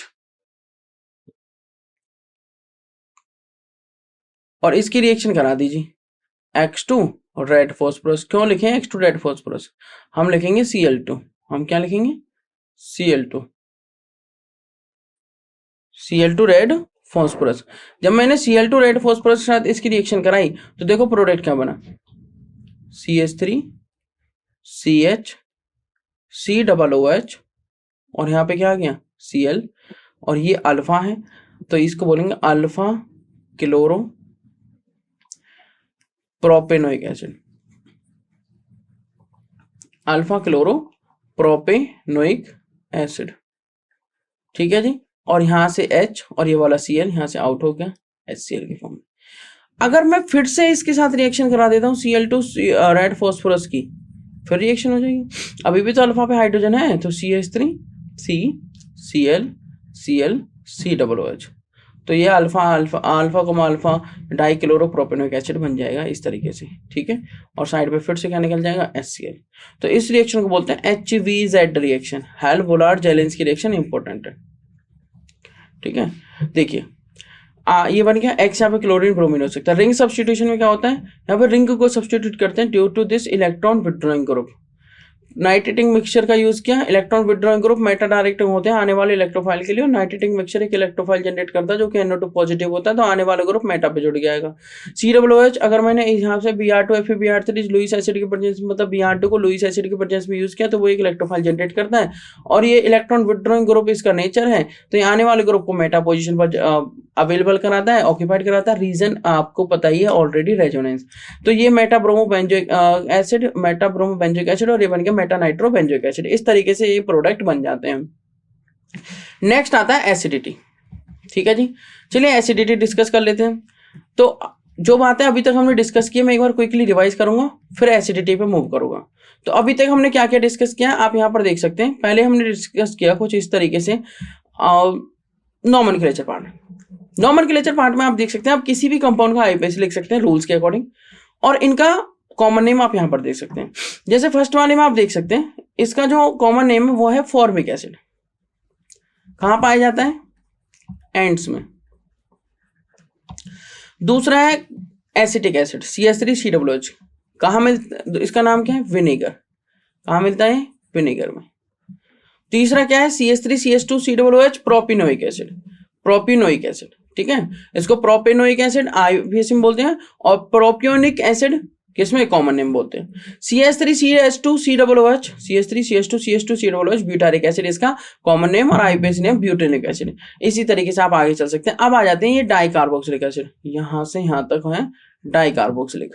और इसकी रिएक्शन करा दीजिए X2 और रेड फॉस्फोरस। क्यों लिखे X2 रेड फॉस्फोरस, हम लिखेंगे Cl2, हम क्या लिखेंगे Cl2 रेड फॉस्फोरस। जब मैंने Cl2 रेड फॉस्फोरस के साथ इसकी रिएक्शन कराई तो देखो प्रोडक्ट क्या बना, CH3 CH COOH और यहाँ पे क्या आ गया Cl, और ये अल्फा है तो इसको बोलेंगे alpha chloro propanoic acid, alpha chloro propanoic acid, ठीक है जी। और यहां से H और ये वाला Cl यहां से आउट हो गया HCl की फॉर्म में। अगर मैं फिर से इसके साथ रिएक्शन करा देता हूँ Cl2 रेड फॉस्फोरस की, फिर रिएक्शन हो जाएगी। अभी भी तो अल्फा पे हाइड्रोजन है, तो CH3 C Cl Cl COOH, तो ये अल्फा अल्फा अल्फा कमा अल्फा डाइक्लोरोप्रोपेनोइक एसिड बन जाएगा इस तरीके से, ठीक है। और साइड पे फिर से क्या निकल जाएगा HCl। तो इस रिएक्शन को बोलते हैं HVZ reaction, Hell Volhard Zelinsky reaction important है, ठीक है। देखिए ये बन गया X, यहाँ पे क्लोरीन ब्रोमीन हो सकता है। रिंग सब्स्टिट्यूशन में क्या होता है, यहाँ पे रिंग को सब्स्टिट्यूट करते हैं due to this electron withdrawing group. Nitrating mixture का यूज किया, electron withdrawing group meta directing होते हैं आने वाले इलेक्ट्रोफाइल के लिए, और नाइट्रेटिंग मिक्सचर एक इलेक्ट्रोफाइल जनरेट करता है जो कि NO2 पॉजिटिव होता है, तो आने वाला ग्रुप मेटा पे जुड़ जाएगा। COOH, अगर मैंने यहाँ से Br2 FeBr3 लुईस एसिड की प्रेजेंस में, मतलब Br2 को लुईस एसिड की प्रेजेंस में यूज किया, तो वो एक इलेक्ट्रोफाइल जनरेट करता है, और ये इलेक्ट्रॉन विड्रॉइंग ग्रुप इसका नेचर है, तो ये आने वाले ग्रुप को मेटा पोजिशन पर अवेलेबल कराता है, ऑक्यूपाइड कराता है। रीजन आपको पता ही है ऑलरेडी, रेजोनेंस। तो ये Meta bromo benzoic acid, Meta bromo benzoic acid, और ये बन गया मेटा नाइट्रो बेंजोइक एसिड। इस तरीके से ये प्रोडक्ट बन जाते हैं। नेक्स्ट आता है एसिडिटी, ठीक है जी। चलिए एसिडिटी डिस्कस कर लेते हैं। तो जो बातें अभी तक हमने डिस्कस की, मैं एक बार क्विकली रिवाइज करूंगा, फिर एसिडिटी पे मूव करूंगा। तो अभी तक हमने क्या क्या डिस्कस किया आप यहाँ पर देख सकते हैं। पहले हमने डिस्कस किया कुछ इस तरीके से नॉमेनक्लेचर पार्ट। नॉमेनक्लेचर पार्ट में आप देख सकते हैं, आप किसी भी कंपाउंड का आईपीएस लिख सकते हैं रूल्स के अकॉर्डिंग, और इनका कॉमन नेम आप यहाँ पर देख सकते हैं। जैसे फर्स्ट वाले में आप देख सकते हैं, इसका जो कॉमन नेम है वो है फॉर्मिक एसिड। कहां पाया जाता है, एंड्स में। दूसरा है एसिटिक एसिड CH3COOH, कहां मिलता, इसका नाम क्या है, विनेगर। कहां मिलता है, विनेगर में। तीसरा क्या है, CH3CH2COOH propanoic acid, propanoic acid, ठीक है। इसको प्रोपेनोइक एसिड IUPAC बोलते हैं, और प्रोपियोनिक एसिड किसमें, कॉमन नेम बोलते हैं। CH3CH2COOH, CH3CH2CH2COOH ब्यूटारिक एसिड इसका कॉमन नेम, और IUPAC नेम ब्यूटेनिक एसिड। इसी तरीके से आप आगे चल सकते हैं। अब आ जाते हैं ये डाइकार्बोक्सिलिक एसिड, यहां से यहां तक है डाइकार्बोक्सिलिक।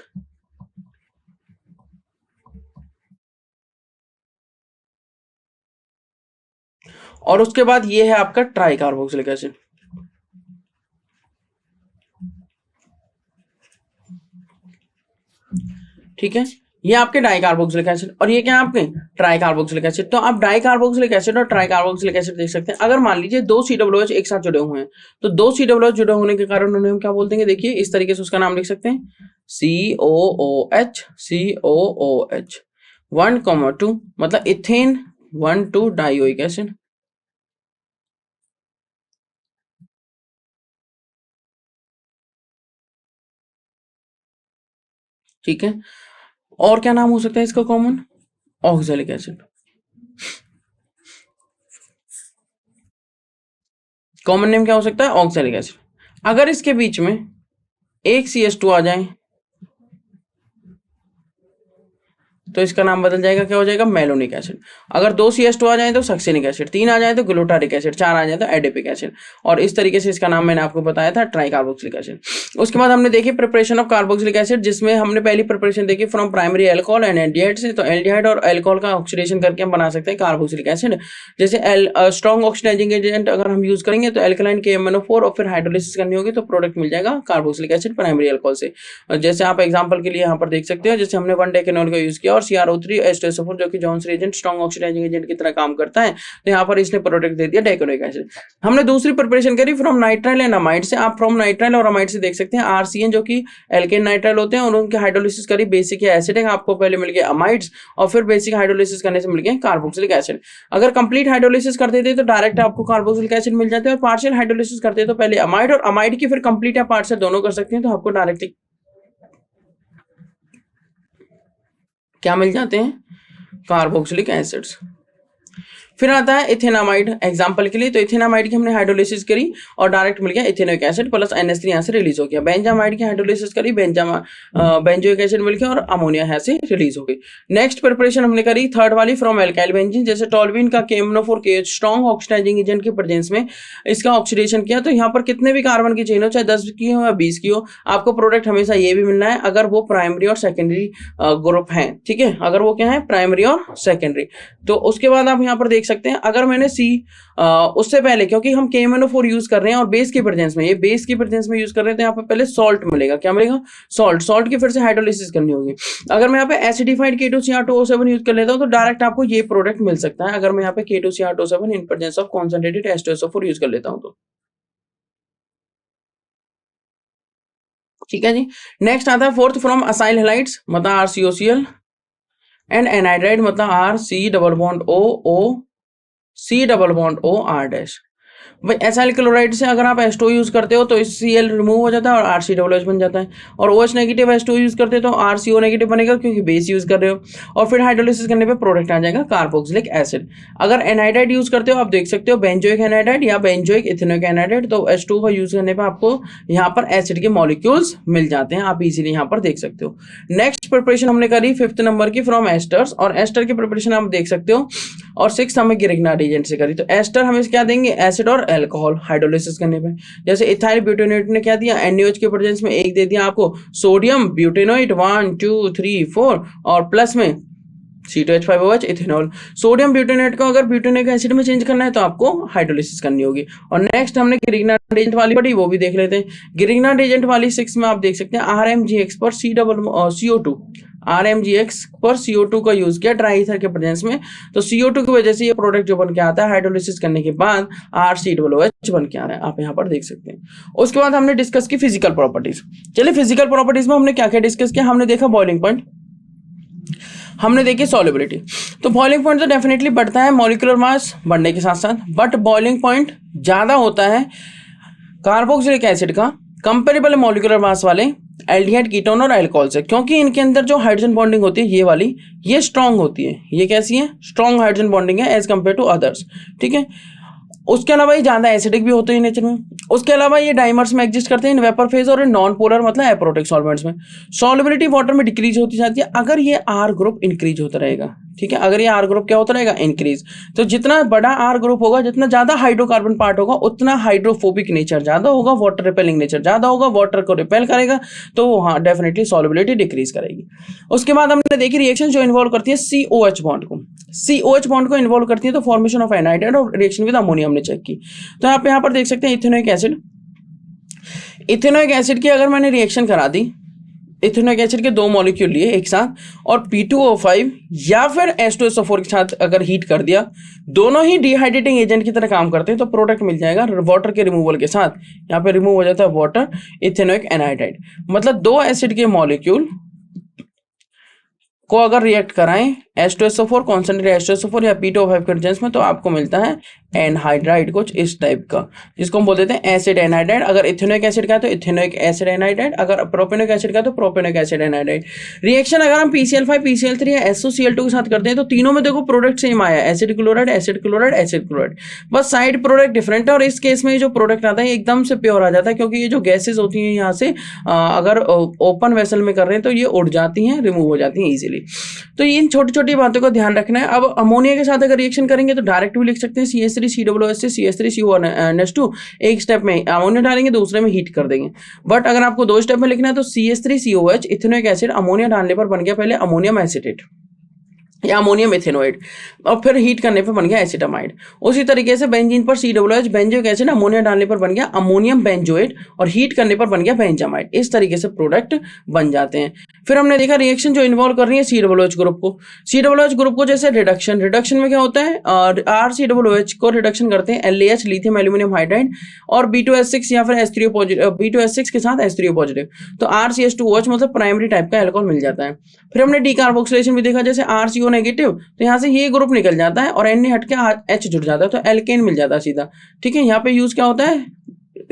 और उसके बाद ये है आपका ट्राइकार्बोक्सिलिक एसिड, ठीक है। ये आपके डाइकार्बोक्सिलिक एसिड, और ये क्या है आपके ट्राइकार्बोक्सिलिक एसिड। तो आप डाइकार्बोक्सिलिक एसिड और ट्राइकार्बोक्सिलिक एसिड देख सकते हैं। अगर मान लीजिए दो COOH एक साथ जुड़े हुए हैं, तो दो COOH जुड़े होने के कारण उन्हें हम क्या बोल देंगे, देखिए इस तरीके से उसका नाम लिख सकते हैं COOH, COOH 1,2, मतलब इथेन 1,2 डाइओइक एसिड, ठीक है। और क्या नाम हो सकता है इसका common, oxalic acid. Common name क्या हो सकता है, ऑक्सैलिक एसिड। अगर इसके बीच में एक CH2 आ जाए तो इसका नाम बदल जाएगा, क्या हो जाएगा, मेलोनिक एसिड। अगर दो CH2 आ जाए तो सक्सेनिक एसिड, तीन आ जाए तो ग्लूटारिक एसिड, चार आ जाए तो एडिपिक एसिड, और इस तरीके से इसका नाम मैंने आपको बताया था ट्राइकार्बोक्सिलिक एसिड। उसके बाद हमने देखी प्रिपरेशन ऑफ कार्बोक्सिलिक एसिड, जिसमें हमने पहली प्रिपरेशन देखी from primary alcohol and aldehyde से। तो एल्डिहाइड और अल्कोहल का ऑक्सीडेशन करके हम बना सकते हैं कार्बोक्सिलिक एसिड। जैसे स्ट्रॉन्ग ऑक्सीडाइजिंग एजेंट अगर हम यूज करेंगे तो एल्कलाइन KMnO4, और फिर हाइड्रोलिसिस करनी होगी तो प्रोडक्ट मिल जाएगा कार्बोक्सिलिक एसिड प्राइमरी अल्कोहल से। जैसे आप एग्जांपल के लिए यहाँ पर देख सकते हो, जैसे हमने 1-डेकेनोल का यूज किया और CrO3H2SO4 जो कि Jones reagent strong oxidizing agent की तरह काम करता है, तो यहाँ पर इसने प्रोडक्ट दे दिया डेकेनोइक एसिड। हमने दूसरी प्रिपरेशन करी फ्रॉम नाइट्राइल एंड अमाइड से। आप फ्रॉम नाइट्राइल और अमाइड से देख सकते हैं RCN जो कि एल्केन नाइट्राइल होते हैं, और उनकी हाइड्रोलिसिस करी बेसिक या एसिडिक, आपको पहले मिल गया अमाइड्स, और फिर बेसिक हाइड्रोलिसिस करने से मिल गया कार्बोक्सिलिक एसिड। अगर कंप्लीट हाइड्रोलिसिस कर देते तो डायरेक्ट आपको कार्बोक्सिलिक एसिड मिल जाते हैं, और पार्शियल हाइड्रोलिसिस करते तो पहले अमाइड और अमाइड की फिर कंप्लीट या पार्शियल दोनों कर सकते हैं, तो आपको डायरेक्टली क्या मिल जाते हैं, कार्बोक्सिलिक एसिड्स। फिर आता है इथेनामाइड एग्जांपल के लिए, तो इथेनामाइड की हमने हाइड्रोलिसिस करी और डायरेक्ट मिल गया इथेनोइक एसिड प्लस NH3 यहाँ से रिलीज हो गया। बेंजामाइड की हाइड्रोलिसिस करी, बेंजोइक एसिड मिल गया और अमोनिया यहाँ से रिलीज हो गई। नेक्स्ट प्रिपरेशन हमने करी थर्ड वाली फ्रॉम एल्काइल बेंजीन, जैसे टॉल्यूइन का KMnO4 स्ट्रॉन्ग ऑक्सीडाइजिंग एजेंट के प्रेजेंस में इसका ऑक्सीडेशन किया, तो यहाँ पर कितने भी कार्बन की चेन हो, चाहे 10 की हो या 20 की हो, आपको प्रोडक्ट हमेशा ये भी मिलना है अगर वो प्राइमरी और सेकेंडरी ग्रुप है। ठीक है, अगर वो क्या है प्राइमरी और सेकेंडरी। तो उसके बाद आप यहाँ पर देख सकते हैं, अगर मैंने उससे पहले, क्योंकि हम KMnO4 यूज कर रहे हैं और बेस के प्रेजेंस में, ये बेस के प्रेजेंस में यूज कर रहे हैं, तो यहाँ पर पहले सॉल्ट मिलेगा। क्या मिलेगा? सॉल्ट की फिर से हाइड्रोलिसिस करनी होगी। अगर मैं यहाँ पे एसिडिफाइड K2Cr2O7 यूज कर लेता हूँ तो डायरेक्ट आपको ये प्रोडक्ट मिल सकता है, अगर मैं यहाँ पे K2Cr2O7 in presence of concentrated H2SO4 use कर लेता हूँ तो। ठीक है जी। नेक्स्ट आता है फोर्थ फ्रॉम असाइल हैलाइड्स, मतलब RCOCl एंड एनाइड्राइड, मतलब RC⋅O भाई एसाइल क्लोराइड से अगर आप H2O यूज करते हो तो Cl रिमूव हो जाता है और RCOOH बन जाता है, और OH नेगेटिव H2O यूज करते हो तो RCO नेगेटिव बनेगा क्योंकि बेस यूज कर रहे हो, और फिर हाइड्रोलिसिस करने पे प्रोडक्ट आ जाएगा कार्बोक्सिलिक एसिड। अगर एनाइड्राइड यूज करते हो, आप देख सकते हो बेंजोइक एनाइड्राइड या बेंजोइक इथेनोइक एनाइड्राइड, तो H2O का यूज करने पर आपको यहाँ पर एसिड के मॉलिक्यूल्स मिल जाते हैं, आप इजीली यहाँ पर देख सकते हो। नेक्स्ट प्रिपरेशन हमने करी 5th नंबर की फ्रॉम एस्टर्स, और एस्टर की प्रिपरेशन आप देख सकते हो, और 6th हमें गिरिग्नार्ड एजेंट से करी। तो एस्टर हमें क्या देंगे? एसिड और अल्कोहल हाइड्रोलिसिस करने पे, जैसे इथाइल ब्यूटेनोएट ने क्या दिया? NaOH के प्रेजेंस में एक दे दिया आपको सोडियम ब्यूटेनोएट 1 2 3 4 और प्लस में C2H5OH इथेनॉल। सोडियम ब्यूटेनोएट को अगर ब्यूटेनिक एसिड में चेंज करना है तो आपको हाइड्रोलिसिस करनी होगी। और नेक्स्ट हमने गिरिग्नार्ड एजेंट वाली पढ़ी, वो भी देख लेते हैं। गिरिग्नार्ड एजेंट वाली 6 में आप देख सकते हैं RMGX पर CO2 RMGX पर CO2 का यूज किया ड्राई ईथर के प्रेजेंस में, तो CO2 की वजह से ये प्रोडक्ट जो बन के आता है हाइड्रोलिसिस करने के बाद RC⋅OH बन के आ रहा है, आप यहाँ पर देख सकते हैं। उसके बाद हमने डिस्कस की फिजिकल प्रॉपर्टीज। चलिए फिजिकल प्रॉपर्टीज में हमने क्या क्या डिस्कस किया? हमने देखा बॉइलिंग पॉइंट, हमने देखी सॉल्युबिलिटी। तो बॉइलिंग पॉइंट तो डेफिनेटली बढ़ता है मॉलिक्यूलर मास बढ़ने के साथ साथ, बट बॉइलिंग पॉइंट ज्यादा होता है कार्बोक्सिलिक एसिड का कंपेरेबल मॉलिक्यूलर मास वाले एल्डिहाइड, कीटोन और अल्कोहल से, क्योंकि इनके अंदर जो हाइड्रोजन बॉन्डिंग होती है ये वाली, ये स्ट्रांग होती है। ये कैसी है? स्ट्रांग हाइड्रोजन बॉन्डिंग है एज कम्पेयर टू अदर्स। ठीक है, उसके अलावा ये ज्यादा एसिडिक भी होते हैं नेचर में। उसके अलावा ये डाइमर्स में एग्जिस्ट करते हैं इन वेपर फेज और इन नॉन पोलर मतलब एप्रोटिक सॉल्वेंट्स में। सॉल्युबिलिटी वाटर में डिक्रीज होती जाती है अगर ये R ग्रुप इंक्रीज होता रहेगा। ठीक है, अगर ये R ग्रुप क्या होता रहेगा? इंक्रीज। तो जितना बड़ा R ग्रुप होगा, जितना ज्यादा हाइड्रोकार्बन पार्ट होगा, उतना हाइड्रोफोबिक नेचर ज्यादा होगा, वाटर रिपेलिंग नेचर ज्यादा होगा, वाटर को रिपेल करेगा, तो हाँ डेफिनेटली सॉल्युबिलिटी डिक्रीज करेगी। उसके बाद हमने देखी रिएक्शन जो इन्वॉल्व करती है COH बॉन्ड को, COH बॉन्ड को इन्वॉल्व करती है तो फॉर्मेशन ऑफ एनाइड्राइड और रिएक्शन विद अमोनिया हमने चेक की। तो आप यहाँ पर देख सकते हैं इथेनोइक एसिड की अगर मैंने रिएक्शन करा दी, इथेनोइक एसिड के 2 मॉलिक्यूल लिए एक साथ और P2O5 या फिर H2SO4 के साथ अगर हीट कर दिया, दोनों ही डिहाइड्रेटिंग एजेंट की तरह काम करते हैं, तो प्रोडक्ट मिल जाएगा वाटर के रिमूवल के साथ। यहाँ पे रिमूव हो जाता है वाटर, इथेनोइक एनाइड्राइड, मतलब 2 एसिड के मॉलिक्यूल को अगर रिएक्ट कराएं H2SO4 कॉन्सेंट्रेटेड H2SO4 या P2O5 के प्रेजेंस में, तो आपको मिलता है एनहाइड्राइड कुछ इस टाइप का, जिसको हम बोल देते हैं एसिड एनहाइड्राइड। अगर इथेनोइक एसिड का है तो इथेनोइक एसिड एनहाइड्राइड, अगर प्रोपेनोइक एसिड का है तो प्रोपेनोइक एसिड एनहाइड्राइड। रिएक्शन अगर हम PCl5 PCl3 या SOCl2 के साथ करते हैं तो तीनों में देखो प्रोडक्ट सेम आया, acid chloride acid chloride acid chloride, बस साइड प्रोडक्ट डिफरेंट है। और इस केस में जो प्रोडक्ट आता है एकदम से प्योर आ जाता है, क्योंकि ये जो गैसेज होती हैं यहाँ से अगर ओपन वेसल में कर रहे हैं तो ये उड़ जाती हैं, रिमूव हो जाती हैं इजीली। तो इन छोटी छोटी बातों का ध्यान रखना है। अब अमोनिया के साथ अगर रिएक्शन करेंगे तो डायरेक्ट भी लिख सकते हैं CH3COOH से CH3CONH2, एक स्टेप में अमोनिया डालेंगे, दूसरे में हीट कर देंगे। बट अगर आपको 2 स्टेप में लिखना है तो CH3COH इथेनोइक एसिड अमोनिया डालने पर बन गया पहले अमोनियम एसिटेट या अमोनियम इथेनोइड, और फिर हीट करने पर बन गया एसिटामाइड। उसी तरीके से बेंजीन पर COOH बेंजोइक एसिड अमोनिया डालने पर बन गया अमोनियम बेंजोएट और हीट करने पर बन गया बेंजामाइड। इस तरीके से प्रोडक्ट बन जाते हैं। फिर हमने देखा रिएक्शन जो इन्वॉल्व कर रही है COOH ग्रुप को, COOH ग्रुप को जैसे रिडक्शन में क्या होता है, RCOOH को रिडक्शन करते हैं LAH लिथियम एल्यूमिनियम हाइड्राइड और B2S6 या फिर H3O पॉजिटिव, B2S6 के साथ H3O पॉजिटिव, तो RCH2OH मतलब प्राइमरी टाइप का एल्कोहल मिल जाता है। फिर हमने डीकार्बोक्सिलेशन भी देखा, जैसे RCO नेगेटिव, तो यहाँ से ये ग्रुप निकल जाता है और Na हट के H जुड़ जाता है, तो एल्केन मिल जाता है सीधा। ठीक है, यहाँ पे यूज क्या होता है?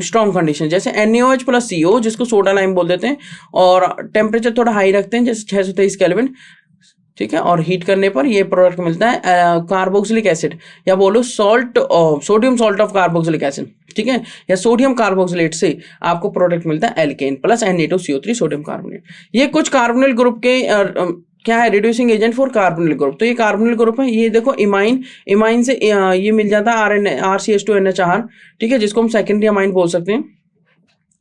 स्ट्रॉन्ग कंडीशन, जैसे NaOH प्लस CO जिसको सोडा लाइम बोल देते हैं, और टेम्परेचर थोड़ा हाई रखते हैं जैसे 623 केल्विन, ठीक है, और हीट करने पर ये प्रोडक्ट मिलता है कार्बोक्सिलिक एसिड, या बोलो salt, sodium salt of carboxylic acid, ठीक है, या सोडियम कार्बोक्सिलेट से आपको प्रोडक्ट मिलता है alkene plus Na2CO3 sodium carbonate. ये कुछ कार्बोनिल ग्रुप के क्या है, reducing agent for carbonyl group. तो ये कार्बोनिल ग्रुप है, ये देखो इमाइन, इमाइन से ये मिल जाता है RCH2NH4, ठीक है, जिसको हम सेकेंडरी अमाइन बोल सकते हैं,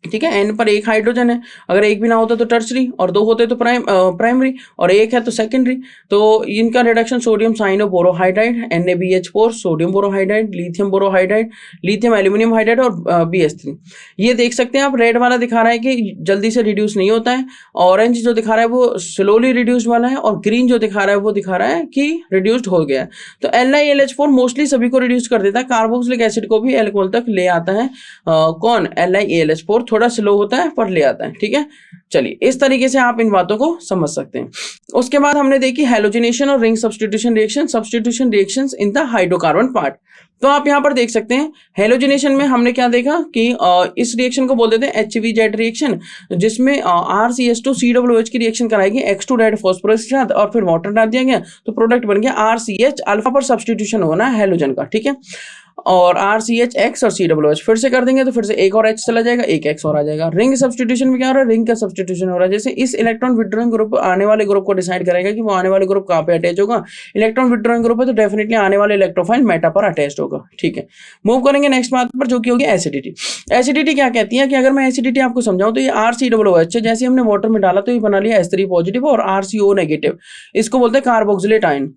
ठीक है। एन पर एक हाइड्रोजन है, अगर एक भी ना होता तो टर्सरी, और दो होते तो प्राइमरी, और एक है तो सेकेंडरी। तो इनका reduction sodium cyano borohydride, NaBH4 sodium borohydride, lithium borohydride, lithium aluminium hydride और BH3। ये देख सकते हैं आप, रेड वाला दिखा रहा है कि जल्दी से रिड्यूस नहीं होता है, ऑरेंज जो दिखा रहा है वो स्लोली रिड्यूस वाला है, और ग्रीन जो दिखा रहा है वो दिखा रहा है कि रिड्यूस्ड हो गया है। तो LiAlH4 मोस्टली सभी को रिड्यूस कर देता है, कार्बोक्सिलिक एसिड को भी एल्कोहल तक ले आता है। कौन, LiAlH4 थोड़ा स्लो होता है पर ले आता है, ठीक है। चलिए, इस तरीके से आप इन बातों को समझ सकते हैं। उसके बाद हमने देखी हैलोजिनेशन और ring substitution reactions in the hydrocarbon part. तो आप यहां पर देख सकते हैं, हैलोजिनेशन में हमने क्या देखा कि इस रिएक्शन को बोल देते हैं HVZ रिएक्शन, जिसमें RCH2COOH की रिएक्शन कराएगी X2 रेड फॉस्फोरस के साथ, और फिर वाटर डाल दिया गया तो प्रोडक्ट बन गया RCH, अल्फा पर सब्स्टिट्यूशन होना है हैलोजन का, ठीक है, और RCHX और COOH फिर से कर देंगे तो फिर से एक और H चला जाएगा, एक X और आ जाएगा। रिंग सब्स्टिट्यूशन में क्या हो रहा है, रिंग का सब्स्टिट्यूशन हो रहा है। जैसे इस इलेक्ट्रॉन विड्रॉइंग ग्रुप आने वाले ग्रुप को डिसाइड करेगा कि वो आने वाले ग्रुप कहाँ पे अटैच होगा। इलेक्ट्रॉन विड्रॉइंग ग्रुप है तो डेफिनेटली आने वाले इलेक्ट्रोफाइल मेटा पर अटैच होगा, ठीक है। मूव करेंगे नेक्स्ट बात पर, जो कि होगी एसिडिटी। एसिडिटी क्या कहती है कि अगर मैं एसिडिटी आपको समझाऊं तो ये RCOOH है, जैसे हमने वाटर में डाला तो ये बना लिया H3 पॉजिटिव और RCO नेगेटिव, इसको बोलते हैं कार्बोक्सिलेट आयन।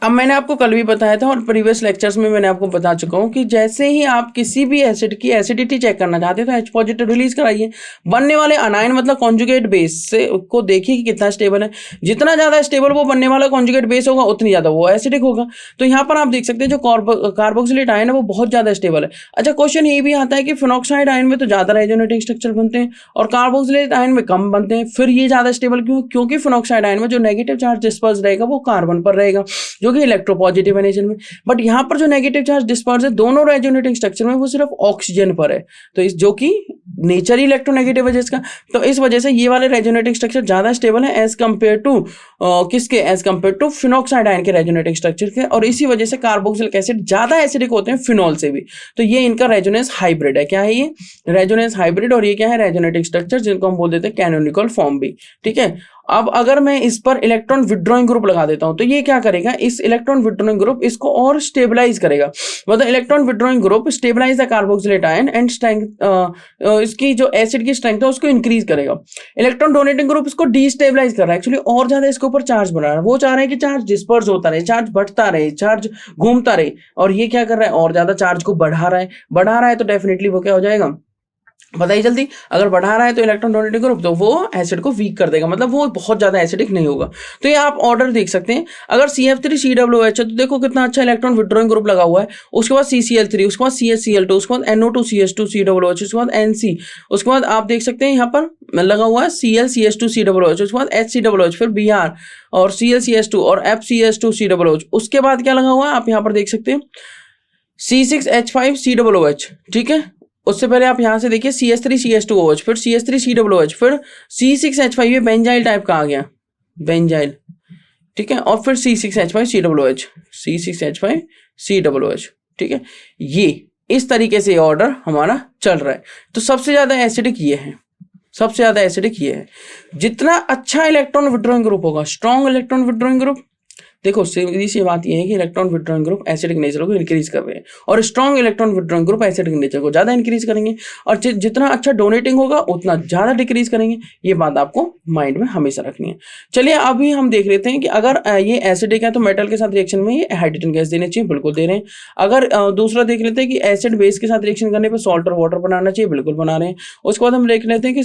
अब मैंने आपको कल भी बताया था और प्रीवियस लेक्चर्स में मैंने आपको बता चुका हूं कि जैसे ही आप किसी भी एसिड की एसिडिटी चेक करना चाहते हैं तो H पॉजिटिव रिलीज कराइए, बनने वाले अनायन मतलब कॉन्जुगेट बेस से को देखिए कि कितना स्टेबल है। जितना ज्यादा स्टेबल वो बनने वाला कॉन्जुगेट बेस होगा उतनी ज्यादा वो एसिडिक होगा। तो यहाँ पर आप देख सकते हैं जो कार्बोक्सिलेट आयन है वो बहुत ज्यादा स्टेबल है। अच्छा, क्वेश्चन ये भी आता है कि फिनॉक्साइड आयन में तो ज्यादा रेजोनेटिंग स्ट्रक्चर बनते हैं और कार्बोक्सिलेट आयन में कम बनते हैं, फिर ये ज्यादा स्टेबल क्यों? क्योंकि फिनॉक्साइड आयन में जो नेगेटिव चार्ज डिस्पर्स रहेगा वो कार्बन पर रहेगा, जो कि इलेक्ट्रोपॉजिटिव है नेचर में। बट यहाँ पर जो नेगेटिव चार्ज डिस्पर्स है दोनों रेजोनेटिंग स्ट्रक्चर में वो सिर्फ ऑक्सीजन पर है, तो इस जो कि नेचर ही इलेक्ट्रोनेगेटिव है जिसका, तो इस वजह से ये वाले रेजोनेटिंग स्ट्रक्चर ज्यादा स्टेबल है एज कंपेयर टू किसके, as compare to phenoxide ion के रेजोनेटिंग स्ट्रक्चर के। और इसी वजह से कार्बोक्सिलिक एसिड ज्यादा एसिडिक होते हैं फिनॉल से भी। तो ये इनका रेजोनेंस हाइब्रिड है। क्या है ये? Resonance hybrid. और ये क्या है? रेजोनेटिंग स्ट्रक्चर, जिनको हम बोल देते हैं कैनोनिकल फॉर्म भी, ठीक है। अब अगर मैं इस पर इलेक्ट्रॉन विड्रॉइंग ग्रुप लगा देता हूं तो ये क्या करेगा, इस इलेक्ट्रॉन विड्रॉइंग ग्रुप इसको और स्टेबलाइज करेगा। मतलब electron withdrawing group stabilize the carboxylate ion and strength, इसकी जो एसिड की स्ट्रेंथ है उसको इंक्रीज करेगा। इलेक्ट्रॉन डोनेटिंग ग्रुप इसको डिस्टेबलाइज कर रहा है, एक्चुअली और ज्यादा इसके ऊपर चार्ज बना रहा है। वो चाह रहे हैं कि चार्ज डिस्पर्स होता रहे, चार्ज बढ़ता रहे, चार्ज घूमता रहे, और ये क्या कर रहा है, और ज्यादा चार्ज को बढ़ा रहा है। तो डेफिनेटली वो क्या हो जाएगा, बताइए जल्दी। अगर बढ़ा रहा है तो इलेक्ट्रॉन डोनेटिंग ग्रुप, तो वो एसिड को वीक कर देगा, मतलब वो बहुत ज्यादा एसिडिक नहीं होगा। तो ये आप ऑर्डर देख सकते हैं। अगर CF3COOH है तो देखो कितना अच्छा इलेक्ट्रॉन विड्रॉइंग ग्रुप लगा हुआ है। उसके बाद CCl3, उसके बाद CHCl2, उसके बाद NO2CH2COOH, उसके बाद NC, उसके बाद आप देख सकते हैं यहाँ पर लगा हुआ है ClCH2COOH, उसके बाद HCOOH, फिर Br और ClCH2 और FCH2COOH। उसके बाद क्या लगा हुआ है आप यहाँ पर देख सकते हैं C6H5COOH, ठीक है। उससे पहले आप यहां से देखिए CH3CH2OH, फिर CH3COOH, फिर C6H5, ये बेंजाइल टाइप का आ गया, बेंजाइल, ठीक है। और फिर C6H5COOH, C6H5COOH, ठीक है। ये इस तरीके से ऑर्डर हमारा चल रहा है। तो सबसे ज्यादा एसिडिक ये है, सबसे ज्यादा एसिडिक ये है। जितना अच्छा इलेक्ट्रॉन विड्रॉइंग ग्रुप होगा, स्ट्रॉन्ग इलेक्ट्रॉन विड्रॉइंग ग्रुप, देखो सीधी सी बात यह है कि electron withdrawing group acidic nature को इंक्रीज कर रहे हैं और strong electron withdrawing group acidic nature को ज्यादा इंक्रीज करेंगे, और जितना अच्छा डोनेटिंग होगा उतना ज्यादा डिक्रीज करेंगे। ये बात आपको माइंड में हमेशा रखनी है। चलिए अभी हम देख लेते हैं कि अगर ये एसिडिक है तो मेटल के साथ रिएक्शन में ये हाइड्रोजन गैस देनी चाहिए, बिल्कुल दे रहे हैं। अगर दूसरा देख लेते हैं कि एसिड बेस के साथ रिएक्शन करने पर सॉल्ट और वाटर बनाना चाहिए, बिल्कुल बना रहे हैं। उसके बाद हम देख लेते हैं कि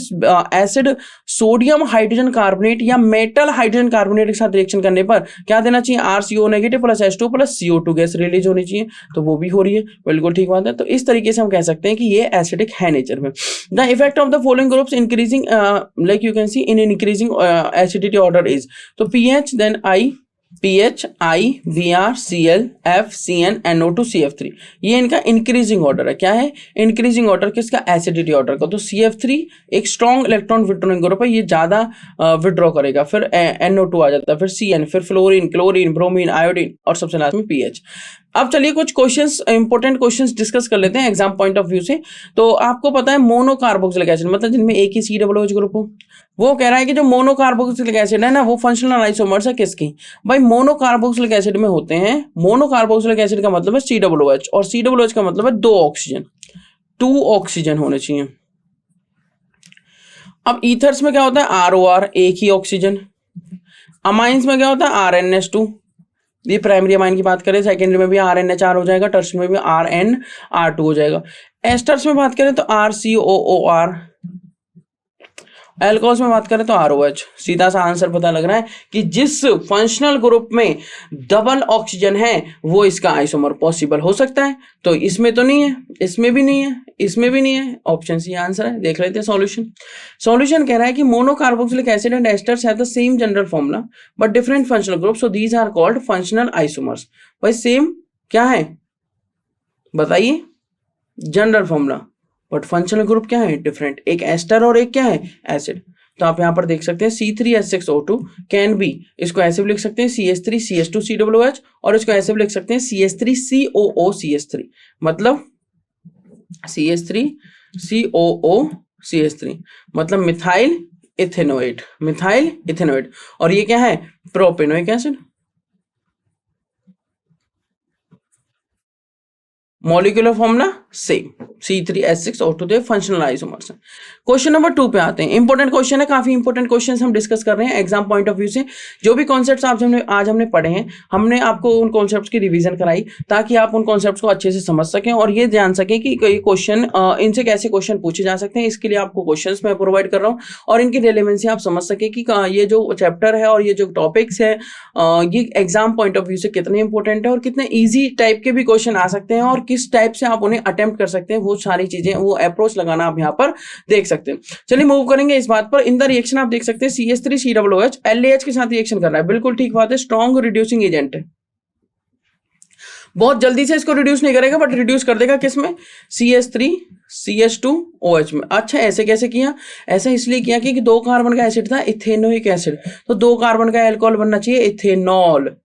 एसिड सोडियम हाइड्रोजन कार्बोनेट या मेटल हाइड्रोजन कार्बोनेट के साथ रिएक्शन करने पर क्या देना चाहिए, RCO negative plus H2 plus CO2 gas release होनी चाहिए, तो वो भी हो रही है, बिल्कुल ठीक बात है। तो इस तरीके से हम कह सकते हैं कि ये एसिडिक है नेचर में। The effect of the following groups increasing like you can see in increasing acidity order is, तो pH, then I, PH, I, Br, Cl, F, Cn, NO2, CF3। ये इनका इंक्रीजिंग ऑर्डर है। क्या है? Increasing order किसका? Acidity order का। तो CF3 एक स्ट्रॉन्ग इलेक्ट्रॉन विड्रॉइंग ग्रुप है, ये ज्यादा विड्रॉ करेगा। फिर NO2 आ जाता है, फिर Cn, फिर फ्लोरीन, क्लोरीन, ब्रोमीन, आयोडीन और सबसे लास्ट में PH। अब चलिए कुछ क्वेश्चंस, इंपॉर्टेंट क्वेश्चंस डिस्कस कर लेते हैं एग्जाम पॉइंट ऑफ व्यू से। तो आपको पता है मोनोकार्बोक्सिलिक एसिड मतलब जिनमें एक ही COOH ग्रुप हो, वो कह रहा है कि जो मोनोकार्बोक्सिलिक एसिड है ना वो फंक्शनल आइसोमर्स है किसकी? भाई मोनोकार्बोक्सिलिक एसिड में होते हैं, मोनोकार्बोक्सिलिक एसिड का मतलब है COOH और COOH का मतलब है 2 ऑक्सीजन, 2 ऑक्सीजन होने चाहिए। अब ईथर्स में क्या होता है? ROR, एक ही ऑक्सीजन। अमाइंस में क्या होता है? RNH2, ये प्राइमरी अमाइन की बात करें, सेकेंडरी में भी RNHR हो जाएगा, टर्शियरी में भी RnR2 हो जाएगा। एस्टर्स में बात करें तो RCOOR, एल्कोहल्स में बात करें तो ROH। सीधा सा आंसर पता लग रहा है कि जिस फंक्शनल ग्रुप में डबल ऑक्सीजन है वो इसका आइसोमर पॉसिबल हो सकता है। तो इसमें तो नहीं है, इसमें भी नहीं है, इसमें भी नहीं है, ऑप्शन सी आंसर है। देख लेते हैं सॉल्यूशन। सॉल्यूशन कह रहा है कि monocarboxylic acid and esters have the same general formula but different functional group, so these are called functional isomers. भाई सेम क्या है बताइए? General formula, but functional group क्या है? डिफरेंट। एक एस्टर और एक क्या है? एसिड। तो आप यहां पर देख सकते हैं C3H6O2 कैन बी, इसको ऐसे भी लिख सकते हैं CH3CH2COOH और इसको ऐसे भी लिख सकते हैं CH3COOCH3, मतलब CH3COOCH3 मतलब मिथाइल इथेनोएट, मिथाइल इथेनोएट। और ये क्या है? Propanoic acid. Molecular formula same, C3H6O2 functional isomers. Question number 2 पे आते हैं। इंपॉर्टेंट क्वेश्चन है, काफी इंपॉर्टेंट क्वेश्चन हम डिस्कस कर रहे हैं एग्जाम पॉइंट ऑफ व्यू से। जो भी कॉन्सेप्ट्स आज हमने पढ़े हैं, हमने आपको उन कॉन्सेप्ट्स की रिवीजन कराई ताकि आप उन कॉन्सेप्ट्स को अच्छे से समझ सकें और ये जान सकें कि ये क्वेश्चन इनसे कैसे क्वेश्चन पूछे जा सकते हैं। इसके लिए आपको क्वेश्चंस मैं प्रोवाइड कर रहा हूँ और इनकी रेलेवेंसी आप समझ सके कि ये जो चैप्टर है और ये जो टॉपिक्स है ये एग्जाम पॉइंट ऑफ व्यू से कितने इंपॉर्टेंट है और कितने ईजी टाइप के भी क्वेश्चन आ सकते हैं और किस टाइप से आप उन्हें अटेम्प्ट कर सकते हैं। वो सारी चीजें, वो अप्रोच लगाना आप यहाँ पर देख सकते हैं। चलिए मूव करेंगे इस बात पर। इन द रिएक्शन आप देख सकते हैं CH3COOH LAH के साथ रिएक्शन कर रहा है, बिल्कुल ठीक बात है, स्ट्रॉन्ग रिड्यूसिंग एजेंट है। बहुत जल्दी से इसको रिड्यूस नहीं करेगा बट रिड्यूस कर देगा किसमें? CH3CH2OH में। अच्छा ऐसे कैसे किया? ऐसा इसलिए किया कि 2 कार्बन का एसिड था, इथेनोइक एसिड, तो 2 कार्बन का अल्कोहल बनना चाहिए इथेनॉल,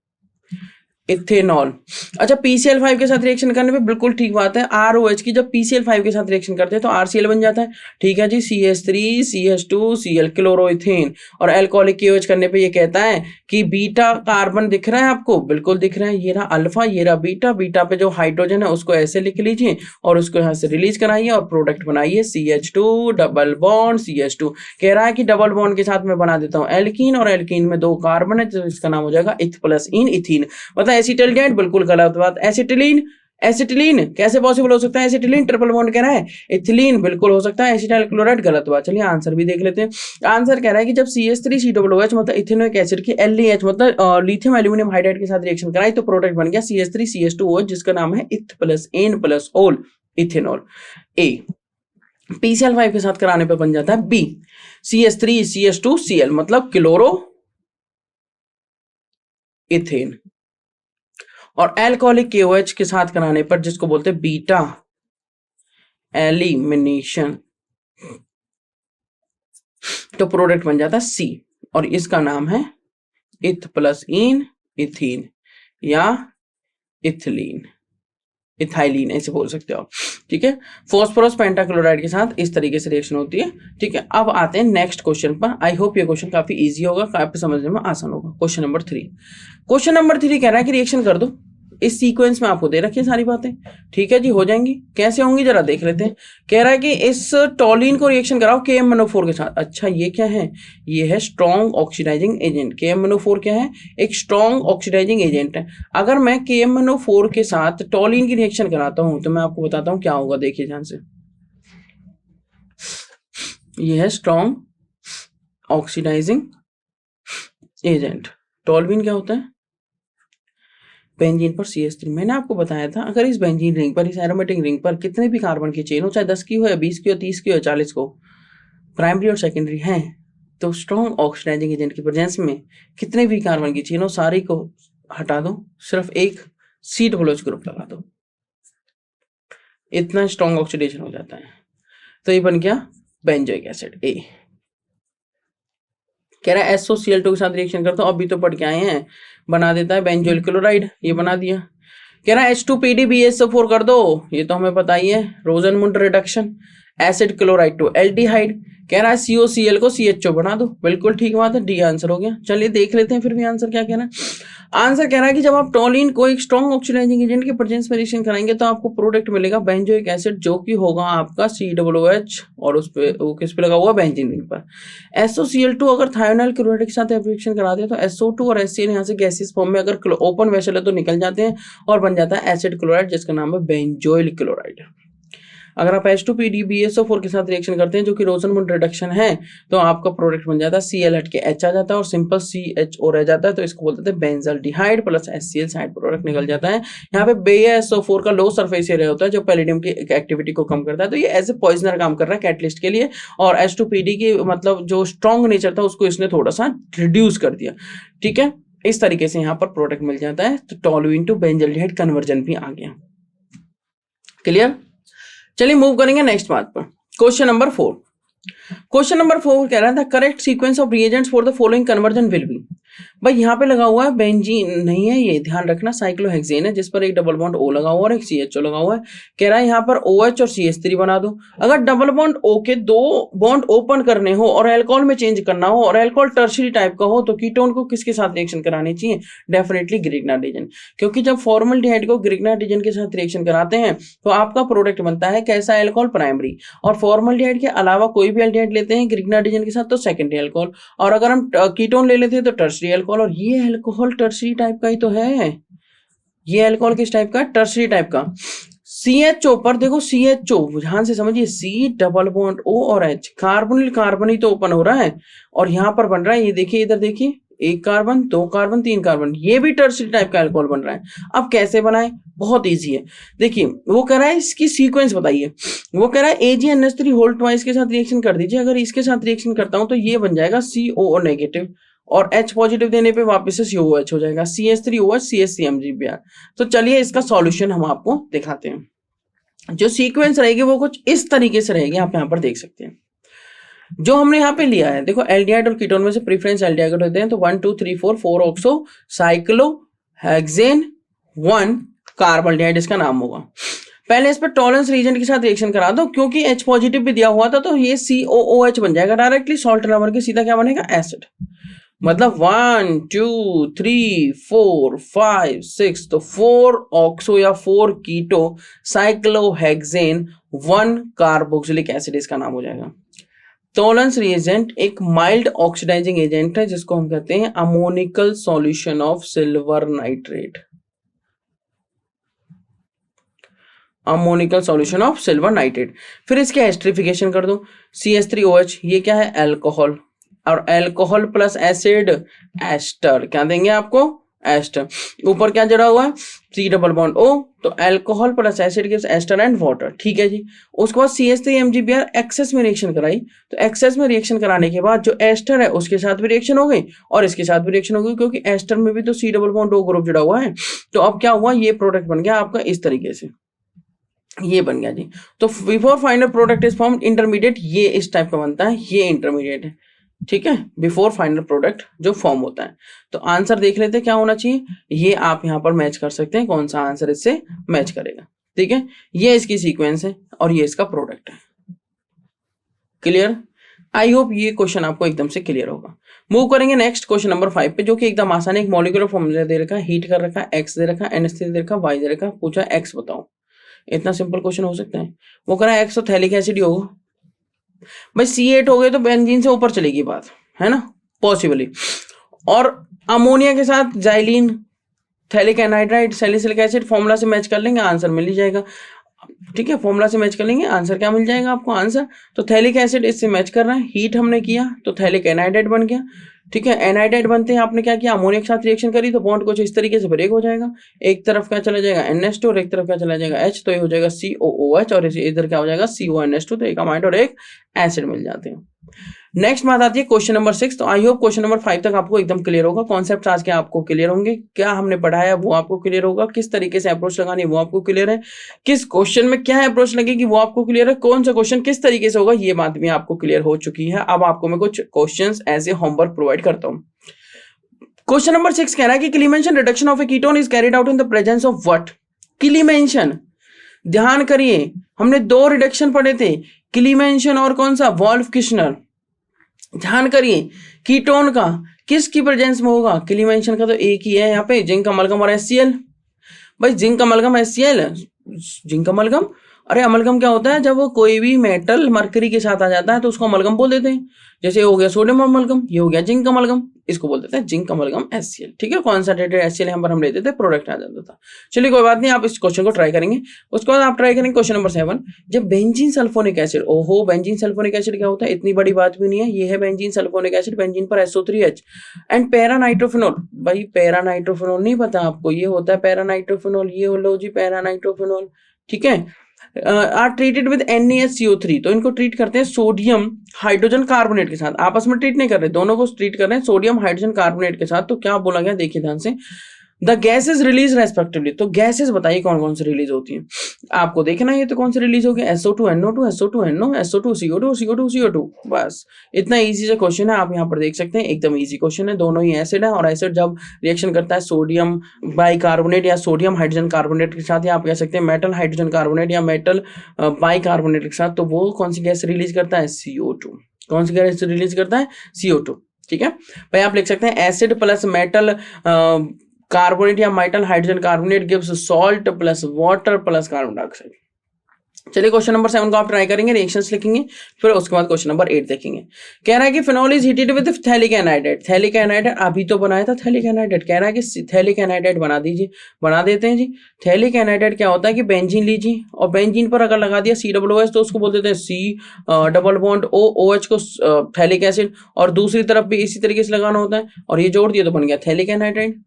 इथेनॉल। अच्छा PCl5 के साथ रिएक्शन करने पे बिल्कुल ठीक बात है, ROH की जब PCl5 के साथ रिएक्शन करते हैं तो RCl बन जाता है। ठीक है जी, CH3CH2Cl क्लोरोइथेन। और अल्कोहलिक KOH करने पे ये कहता है कि बीटा कार्बन दिख रहा है आपको? बिल्कुल दिख रहा है, ये रहा अल्फा, ये रहा बीटा। बीटा पे जो हाइड्रोजन है उसको ऐसे लिख लीजिए और उसको यहाँ से रिलीज कराइए और प्रोडक्ट बनाइए CH2 डबल बॉन्ड CH2। कह रहा है कि डबल बॉन्ड के साथ मैं बना देता हूँ एल्कीन और एल्कीन में 2 कार्बन है तो इसका नाम हो जाएगा इथ प्लस इन इथीन। मतलब एसिटल्डेहाइड, बिल्कुल गलत बात। एसिटिलीन, एसिटिलीन कैसे पॉसिबल हो सकता है? एसिटिलीन ट्रिपल बॉन्ड कह रहा है, इथिलीन बिल्कुल हो सकता है, एसिटाइल क्लोराइड गलत बात। चलिए आंसर भी देख लेते हैं। आंसर कह रहा है कि जब CH3COOH मतलब इथेनोइक एसिड की LAH मतलब लिथियम एल्यूमिनियम हाइड्राइड के साथ रिएक्शन कराई तो प्रोडक्ट बन गया CH3CH2OH जिसका नाम है इथ प्लस एन प्लस ओल, इथेनॉल। ए PCl5 के साथ कराने पे बन जाता है B, CH3CH2Cl मतलब क्लोरो इथेन। और अल्कोहलिक KOH के साथ कराने पर जिसको बोलते हैं बीटा एलिमिनेशन तो प्रोडक्ट बन जाता है C और इसका नाम है इथ प्लस इन इथीन या इथिलीन, इथाइलिन ऐसे बोल सकते हो आप। ठीक है, फॉस्फोरस पेंटाक्लोराइड के साथ इस तरीके से रिएक्शन होती है। ठीक है, अब आते हैं नेक्स्ट क्वेश्चन पर। आई होप ये क्वेश्चन काफी इजी होगा, काफी समझने में आसान होगा। Question number 3। क्वेश्चन नंबर 3 कह रहा है कि रिएक्शन कर दो, इस सीक्वेंस में आपको दे रखी है सारी बातें। ठीक है जी, हो जाएंगी। कैसे होंगी जरा देख लेते हैं। कह रहा है कि इस टॉलिन को रिएक्शन कराओ KMnO4 के साथ। अच्छा ये क्या है? ये है स्ट्रॉन्ग ऑक्सीडाइजिंग एजेंट। KMnO4 क्या है? एक स्ट्रॉन्ग ऑक्सीडाइजिंग एजेंट है। अगर मैं KMnO4 के साथ टॉलिन की रिएक्शन कराता हूं तो मैं आपको बताता हूं क्या होगा, देखिए ध्यान से। ये है स्ट्रॉन्ग ऑक्सीडाइजिंग एजेंट। टॉल्विन क्या होता है? बेंजीन पर CH3। मैंने आपको बताया था अगर इस बेंजीन रिंग पर, इस एरोमेटिक रिंग पर कितने भी कार्बन की चेन हो, चाहे 10 की हो या 20 की हो, 30 की हो, 40 को, प्राइमरी और सेकेंडरी हैं, तो स्ट्रॉन्ग ऑक्सीडाइजिंग एजेंट की प्रेजेंस में कितने भी कार्बन की चेन हो सारी को हटा दो, सिर्फ एक C डबल ग्रुप लगा दो, इतना स्ट्रॉन्ग ऑक्सीडेशन हो जाता है। तो ये बन गया बेंजोइक एसिड A। कह रहा है SOCl2 के साथ रिएक्शन करता हूं, अभी तो पढ़ के आए हैं, बना देता है बेंजोइल क्लोराइड, ये बना दिया। कह रहा है H2PdBSO4 कर दो, ये तो हमें पता ही है, Rosenmund reduction, acid chloride to aldehyde. कह रहा है COCl को CHO बना दो, बिल्कुल ठीक बात है, डी आंसर हो गया। चलिए देख लेते हैं फिर भी आंसर क्या कह रहा है। आंसर कह रहा है कि जब आप टोलिन को एक स्ट्रॉन्ग ऑक्सीडाइजिंग एजेंट के प्रेजेंस में रिएक्शन कराएंगे तो आपको प्रोडक्ट मिलेगा बेंजोइक एसिड, जो कि होगा आपका COOH और उस पे वो किस पे लगा हुआ, बेंजीन रिंग पर। SOCl2 अगर थायोनाइल क्लोराइड के साथ रिएक्शन कराते हैं तो SO2 और HCl यहाँ से गैसेस फॉर्म में अगर ओपन वेसल है तो निकल जाते हैं और बन जाता है एसिड क्लोराइड, जिसका नाम है बेंजोइल क्लोराइड। अगर आप H2PdBSO4 के साथ रिएक्शन करते हैं जो कि रोजनमुंड रिडक्शन है, तो आपका प्रोडक्ट बन जाता है Cl हट के H आ जाता है और सिंपल CHO रह जाता है, तो इसको बोलते हैं benzaldehyde plus HCl side product निकल जाता है। यहाँ पे BaSO4 का लो सरफेस एरिया होता है जो पैलेडियम की एक्टिविटी को कम करता है, तो ये एज ए पॉइजनर काम कर रहा है कैटलिस्ट के लिए, और H2PD की मतलब जो स्ट्रॉन्ग नेचर था उसको इसने थोड़ा सा रिड्यूस कर दिया। ठीक है, इस तरीके से यहाँ पर प्रोडक्ट मिल जाता है, तो टोलुइन टू बेंजाल्डिहाइड कन्वर्जन भी आ गया। क्लियर? चलिए मूव करेंगे नेक्स्ट बात पर। Question number 4। क्वेश्चन नंबर 4 कह रहा था correct sequence of reagents for the following conversion will be. भाई यहाँ पे लगा हुआ है बेंजीन नहीं है, ये ध्यान रखना, साइक्लोहेक्सेन है जिस पर एक डबल बॉन्ड O लगा हुआ और एक CHO लगा हुआ है। कह रहा है यहाँ पर OH और CH3 बना दो। अगर डबल बॉन्ड O के दो बॉन्ड ओपन करने हो और अल्कोहल में चेंज करना हो और अल्कोहल टर्शियरी टाइप का हो तो कीटोन को किसके साथ रिएक्शन करानी चाहिए? डेफिनेटली ग्रिग्नाडिजन, क्योंकि जब फॉर्मल्डिहाइड को ग्रिग्नाडिजन के साथ रिएक्शन कराते हैं तो आपका प्रोडक्ट बनता है कैसा? अल्कोहल प्राइमरी, और फॉर्मल्डिहाइड के अलावा कोई भी एल्डिहाइड लेते हैं ग्रिग्नाडिजन के साथ तो सेकेंडरी अल्कोहल, और अगर हम कीटोन ले लेते हैं तो टर्शियरी अल्कोहल, और ये अल्कोहल टर्शियरी टाइप का ही तो है। ये अल्कोहल किस टाइप का? टर्शियरी टाइप का। CHO पर देखो, CHO ध्यान से समझिए, C डबल बॉन्ड O और H, कार्बोनिल कार्बन ही तो ओपन हो रहा है और यहां पर बन रहा है, ये देखिए इधर देखिए, एक कार्बन, दो कार्बन, तीन कार्बन, ये भी टर्शियरी टाइप का अल्कोहल बन रहा है। अब कैसे बनाए? बहुत इजी है, देखिए वो कह रहा है इसकी सीक्वेंस बताइए। वो कह रहा है AgNH3 होल ट्वाइस के साथ रिएक्शन कर दीजिए। अगर इसके साथ रिएक्शन करता हूं तो ये बन जाएगा COO नेगेटिव और H पॉजिटिव देने पे वापस से COH हो जाएगा, CH3OH CH3MgBr। तो चलिए इसका सॉल्यूशन हम आपको दिखाते हैं। जो सीक्वेंस रहेगी वो कुछ इस तरीके से रहेगी, आप यहाँ पर देख सकते हैं। जो हमने यहाँ पे लिया है, देखो एल्डिहाइड और कीटोन में से प्रेफरेंस एल्डिहाइड होते हैं, तो 1 2 3 4 4 ऑक्सो साइक्लोहेक्सेन 1 कार्बल्डिहाइड इसका नाम होगा। पहले इस पर टॉलरेंस रीजेंट के साथ रिएक्शन करा दो, क्योंकि H पॉजिटिव भी दिया हुआ था तो ये COOH बन जाएगा डायरेक्टली, सॉल्ट नंबर के सीधा क्या बनेगा? एसिड। मतलब 1 2 3 4 5 6, तो 4 ऑक्सो या 4 कीटो साइक्लोहेक्सेन 1 कार्बोक्सिलिक एसिड इसका नाम हो जाएगा। टॉलरेंस रिएजेंट एक माइल्ड ऑक्सीडाइजिंग एजेंट है जिसको हम कहते हैं ammoniacal solution of silver nitrate. Ammoniacal solution of silver nitrate. फिर इसके एस्टरिफिकेशन कर दो, CH3OH, ये क्या है? अल्कोहल, और अल्कोहल प्लस एसिड एस्टर, क्या देंगे आपको? एस्टर। ऊपर क्या जुड़ा हुआ है? C डबल बॉन्ड O, तो alcohol plus acid gives ester and water. ठीक है जी। उसके बाद CH3MgBr एक्सेस में रिएक्शन कराई, तो एक्सेस में रिएक्शन कराने के बाद जो एस्टर है उसके साथ भी रिएक्शन हो गई और इसके साथ भी रिएक्शन हो गई, क्योंकि एस्टर में भी तो C double bond O group जुड़ा हुआ है। तो अब क्या हुआ? ये प्रोडक्ट बन गया आपका इस तरीके से, ये बन गया जी। तो before final product is formed intermediate, ये इस टाइप का बनता है, ये इंटरमीडिएट है। ठीक है, बिफोर फाइनल प्रोडक्ट जो फॉर्म होता है। तो आंसर देख लेते हैं क्या होना चाहिए, ये आप यहाँ पर मैच कर सकते हैं, कौन सा आंसर इससे मैच करेगा। ठीक है, ये इसकी सीक्वेंस है और ये इसका प्रोडक्ट है। क्लियर? आई होप ये क्वेश्चन आपको एकदम से क्लियर होगा। मूव करेंगे नेक्स्ट क्वेश्चन नंबर 5 पे, जो कि एकदम आसान है। एक मॉलिक्यूलर फॉर्मूला दे रखा है, हीट कर रखा है, X दे रखा है, NH3 दे रखा है, Y दे रखा है, पूछा X बताओ। इतना सिंपल क्वेश्चन हो सकता है। वो कह रहा है X तो थैलिक एसिड ही होगा। भाई C8 हो गए तो बेंजीन से ऊपर चलेगी बात, है ना, पॉसिबली। और अमोनिया के साथ xylene, phthalic anhydride, salicylic acid, formula से मैच कर लेंगे, आंसर मिल ही जाएगा। ठीक है, फॉर्मूला से मैच कर लेंगे, आंसर क्या मिल जाएगा आपको? आंसर तो थैलिक एसिड इससे मैच कर रहा है, हीट हमने किया तो थैलिक एनहाइड्राइड बन गया। ठीक है, एनहाइड्राइड बनते हैं, आपने क्या किया? अमोनिया के साथ रिएक्शन करी तो बॉन्ड कुछ इस तरीके से ब्रेक हो जाएगा, एक तरफ क्या चला जाएगा? NH2 और एक तरफ क्या चला जाएगा? H, तो ये हो जाएगा COOH और इधर क्या हो जाएगा? CONH2, तो एक अमाइड और एक एसिड मिल जाते हैं। नेक्स्ट बात आती है क्वेश्चन नंबर 6। तो आई होप क्वेश्चन नंबर 5 तक आपको एकदम क्लियर होगा। कॉन्सेप्ट आज के आपको क्लियर होंगे, क्या हमने पढ़ाया वो आपको क्लियर होगा, किस तरीके से अप्रोच लगानी है वो आपको क्लियर है, किस क्वेश्चन में क्या अप्रोच लगेगी वो आपको क्लियर है, कौन सा क्वेश्चन किस तरीके से होगा ये बात भी आपको क्लियर हो चुकी है। अब आपको मैं कुछ question as a homework provide करता हूँ। क्वेश्चन नंबर 6 कह रहा है कि Clemmensen reduction of a ketone is carried out in the presence of what. Clemmensen, ध्यान करिए, हमने दो रिडक्शन पढ़े थे, क्लीमेंशन और कौन सा, वॉल्फ किश्नर। ध्यान करिए, कीटोन का किसकी प्रेजेंस में होगा, क्लीमेंशन का तो एक ही है यहाँ पे, जिंक अमलगम और HCl। भाई zinc amalgam HCl, zinc amalgam, अरे अमलगम क्या होता है, जब वो कोई भी मेटल मरकरी के साथ आ जाता है तो उसको अमलगम बोल देते हैं। जैसे हो गया सोडियम अमलगम, ये हो गया जिंक अमलगम, इसको बोल देते हैं जिंक अमलगम HCl। ठीक है, कॉन्सनट्रेटेड HCl यहाँ पर हम लेते थे, प्रोडक्ट आ जाता था। चलिए कोई बात नहीं, आप इस क्वेश्चन को ट्राई करेंगे। उसके बाद आप ट्राई करेंगे क्वेश्चन नंबर 7। जब बेंजीन सल्फोनिक एसिड, ओहो बेंजीन सल्फोनिक एसिड क्या होता है, इतनी बड़ी बात भी नहीं है, ये है बेंजीन सल्फोनिक एसिड, बेंजीन पर SO3H एंड पैरा नाइट्रोफिनॉल। भाई पैरा नाइट्रोफिनॉल नहीं पता आपको, ये होता है पैरा नाइट्रोफिनॉल, ये लो जी पैरा नाइट्रोफिनॉल। ठीक है, आर ट्रीटेड विद NaCO3, तो इनको ट्रीट करते हैं सोडियम हाइड्रोजन कार्बोनेट के साथ, आपस में ट्रीट नहीं कर रहे, दोनों को ट्रीट कर रहे हैं सोडियम हाइड्रोजन कार्बोनेट के साथ। तो क्या बोला गया देखिए ध्यान से, द गैसेज रिलीज रेस्पेक्टिवली। तो गैसेज बताइए कौन कौन से रिलीज होती हैं, आपको देखना है, तो कौन से रिलीज हो गए, SO2 NO2 SO2 NO SO2 CO2 CO2 CO2। बस इतना इजी से क्वेश्चन है, आप यहाँ पर देख सकते हैं, एकदम इजी क्वेश्चन है। दोनों ही एसिड है और एसिड जब रिएक्शन करता है सोडियम बाइकार्बोनेट या सोडियम हाइड्रोजन कार्बोनेट के साथ, या आप कह सकते हैं मेटल हाइड्रोजन कार्बोनेट या मेटल बाइकार्बोनेट के साथ, तो वो कौन सी गैस रिलीज करता है, CO2। कौन सी गैस रिलीज करता है, CO2। ठीक है भाई, आप लिख सकते हैं एसिड प्लस मेटल कार्बोनेट या metal hydrogen carbonate gives salt plus water plus carbon dioxide. चलिए क्वेश्चन नंबर 7 को आप ट्राई करेंगे, रिएक्शंस लिखेंगे, फिर उसके बाद क्वेश्चन नंबर 8 देखेंगे। कह रहा है कि phenol is heated with phthalic anhydride. Phthalic anhydride अभी तो बनाया था थैलिक एनाइड्राइड, कह रहा है कि थैलिक एनाइड्राइड बना दीजिए, बना देते हैं जी। थैलिक एनाइड्राइड क्या होता है कि बेंजीन लीजिए और बेंजीन पर अगर लगा दिया COOH तो उसको बोल देते हैं C डबल बॉन्ड OH को थैलिक एसिड, और दूसरी तरफ भी इसी तरीके से लगाना होता है, और ये जोड़ दिया तो बन गया phthalic anhydride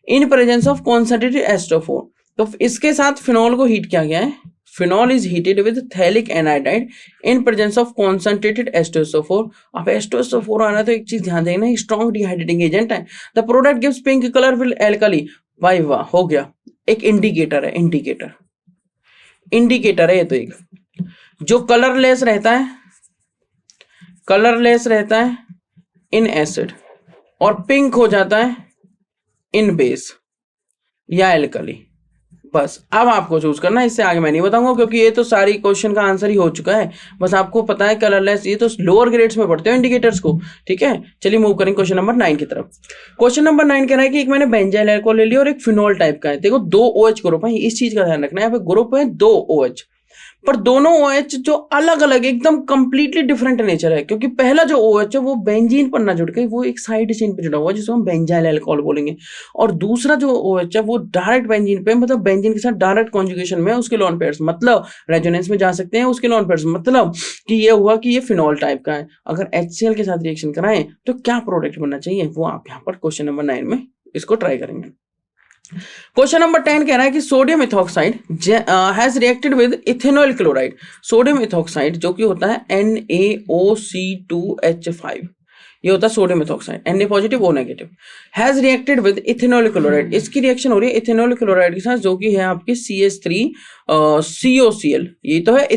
in presence of concentrated H2O4। तो इसके साथ फिनॉल को हीट किया गया है, phenol is heated with phthalic anhydride in presence of concentrated H2SO4। अब H2SO4 आना तो एक चीज ध्यान देना, स्ट्रॉन्ग डिहाइड्रेटिंग एजेंट है। The product gives pink colour with alkali. वाह वाह, हो गया, एक इंडिकेटर है, इंडिकेटर है ये तो, एक जो कलरलेस रहता है इन एसिड और पिंक हो जाता है इन बेस या एल्कली। बस अब आपको चूज करना, इससे आगे मैं नहीं बताऊंगा क्योंकि ये तो सारी क्वेश्चन का आंसर ही हो चुका है। बस आपको पता है कलरलेस, ये तो लोअर ग्रेड्स में पढ़ते हो इंडिकेटर्स को। ठीक है, चलिए मूव करेंगे क्वेश्चन नंबर 9 की तरफ। क्वेश्चन नंबर 9 कह रहा है कि एक मैंने बेंजाइल अल्कोहल ले लिया और एक फिनॉल टाइप का है। देखो 2 OH ग्रुप है, इस चीज का ध्यान रखना है, यहाँ पे ग्रुप है 2 OH, पर दोनों OH जो अलग अलग एकदम कंप्लीटली डिफरेंट नेचर है, क्योंकि पहला जो OH है वो बेंजीन पर ना जुड़ के वो एक साइड चेन पे जुड़ा हुआ है जिसको हम बेंजाइल अल्कोहल बोलेंगे, और दूसरा जो OH है वो डायरेक्ट बेंजीन पे, मतलब बेंजीन के साथ डायरेक्ट कॉन्जुगेशन में उसके लोन पेयर्स, मतलब रेजोनेंस में जा सकते हैं उसके लोन पेयर्स, मतलब कि ये हुआ कि ये फिनॉल टाइप का है। अगर HCl के साथ रिएक्शन कराएं तो क्या प्रोडक्ट बनना चाहिए, वो आप यहाँ पर क्वेश्चन नंबर 9 में इसको ट्राई करेंगे। क्वेश्चन नंबर 10 कह रहा है कि sodium ethoxide has reacted with ethanol chloride. Sodium ethoxide जो कि होता है NaOC2H5, ये होता है sodium ethoxide, Na positive O negative, has reacted with ethanol chloride. इसकी रिएक्शन हो रही है इथेनॉल क्लोराइड के साथ जो कि है आपकी CH3COCl, ये तो है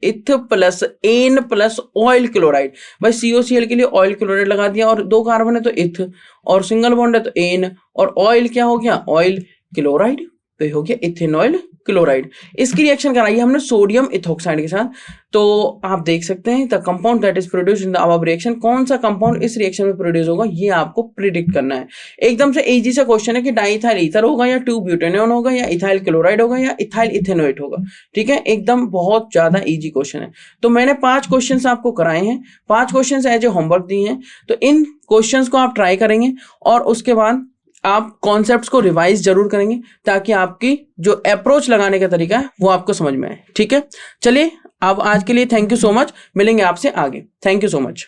इथ plus N plus oil chloride. भाई COCl के लिए ऑयल क्लोराइड लगा दिया और 2 कार्बन है तो इथ, और सिंगल बॉन्ड है तो एन, और ऑयल क्या हो गया, ऑयल क्लोराइड, तो हो गया इथेनॉल क्लोराइड। इसकी रिएक्शन कराई हमने सोडियम इथॉक्साइड के साथ। तो आप देख सकते हैं the compound that is produced in the above reaction, कौन सा कंपाउंड इस रिएक्शन में प्रोड्यूस होगा ये आपको प्रिडिक्ट करना है। एकदम से इजी सा क्वेश्चन है कि डाइथाइल ईथर होगा या 2-ब्यूटेनॉन होगा या इथाइल क्लोराइड होगा या इथाइल इथेनोएट होगा। ठीक है, एकदम बहुत ज्यादा इजी क्वेश्चन है। तो मैंने 5 क्वेश्चन आपको कराए हैं, 5 क्वेश्चन एज ए होमवर्क दिए हैं, तो इन क्वेश्चन को आप ट्राई करेंगे और उसके बाद आप कॉन्सेप्ट्स को रिवाइज जरूर करेंगे ताकि आपकी जो अप्रोच लगाने का तरीका है वो आपको समझ में आए। ठीक है, चलिए अब आज के लिए थैंक यू सो मच, मिलेंगे आपसे आगे। Thank you so much.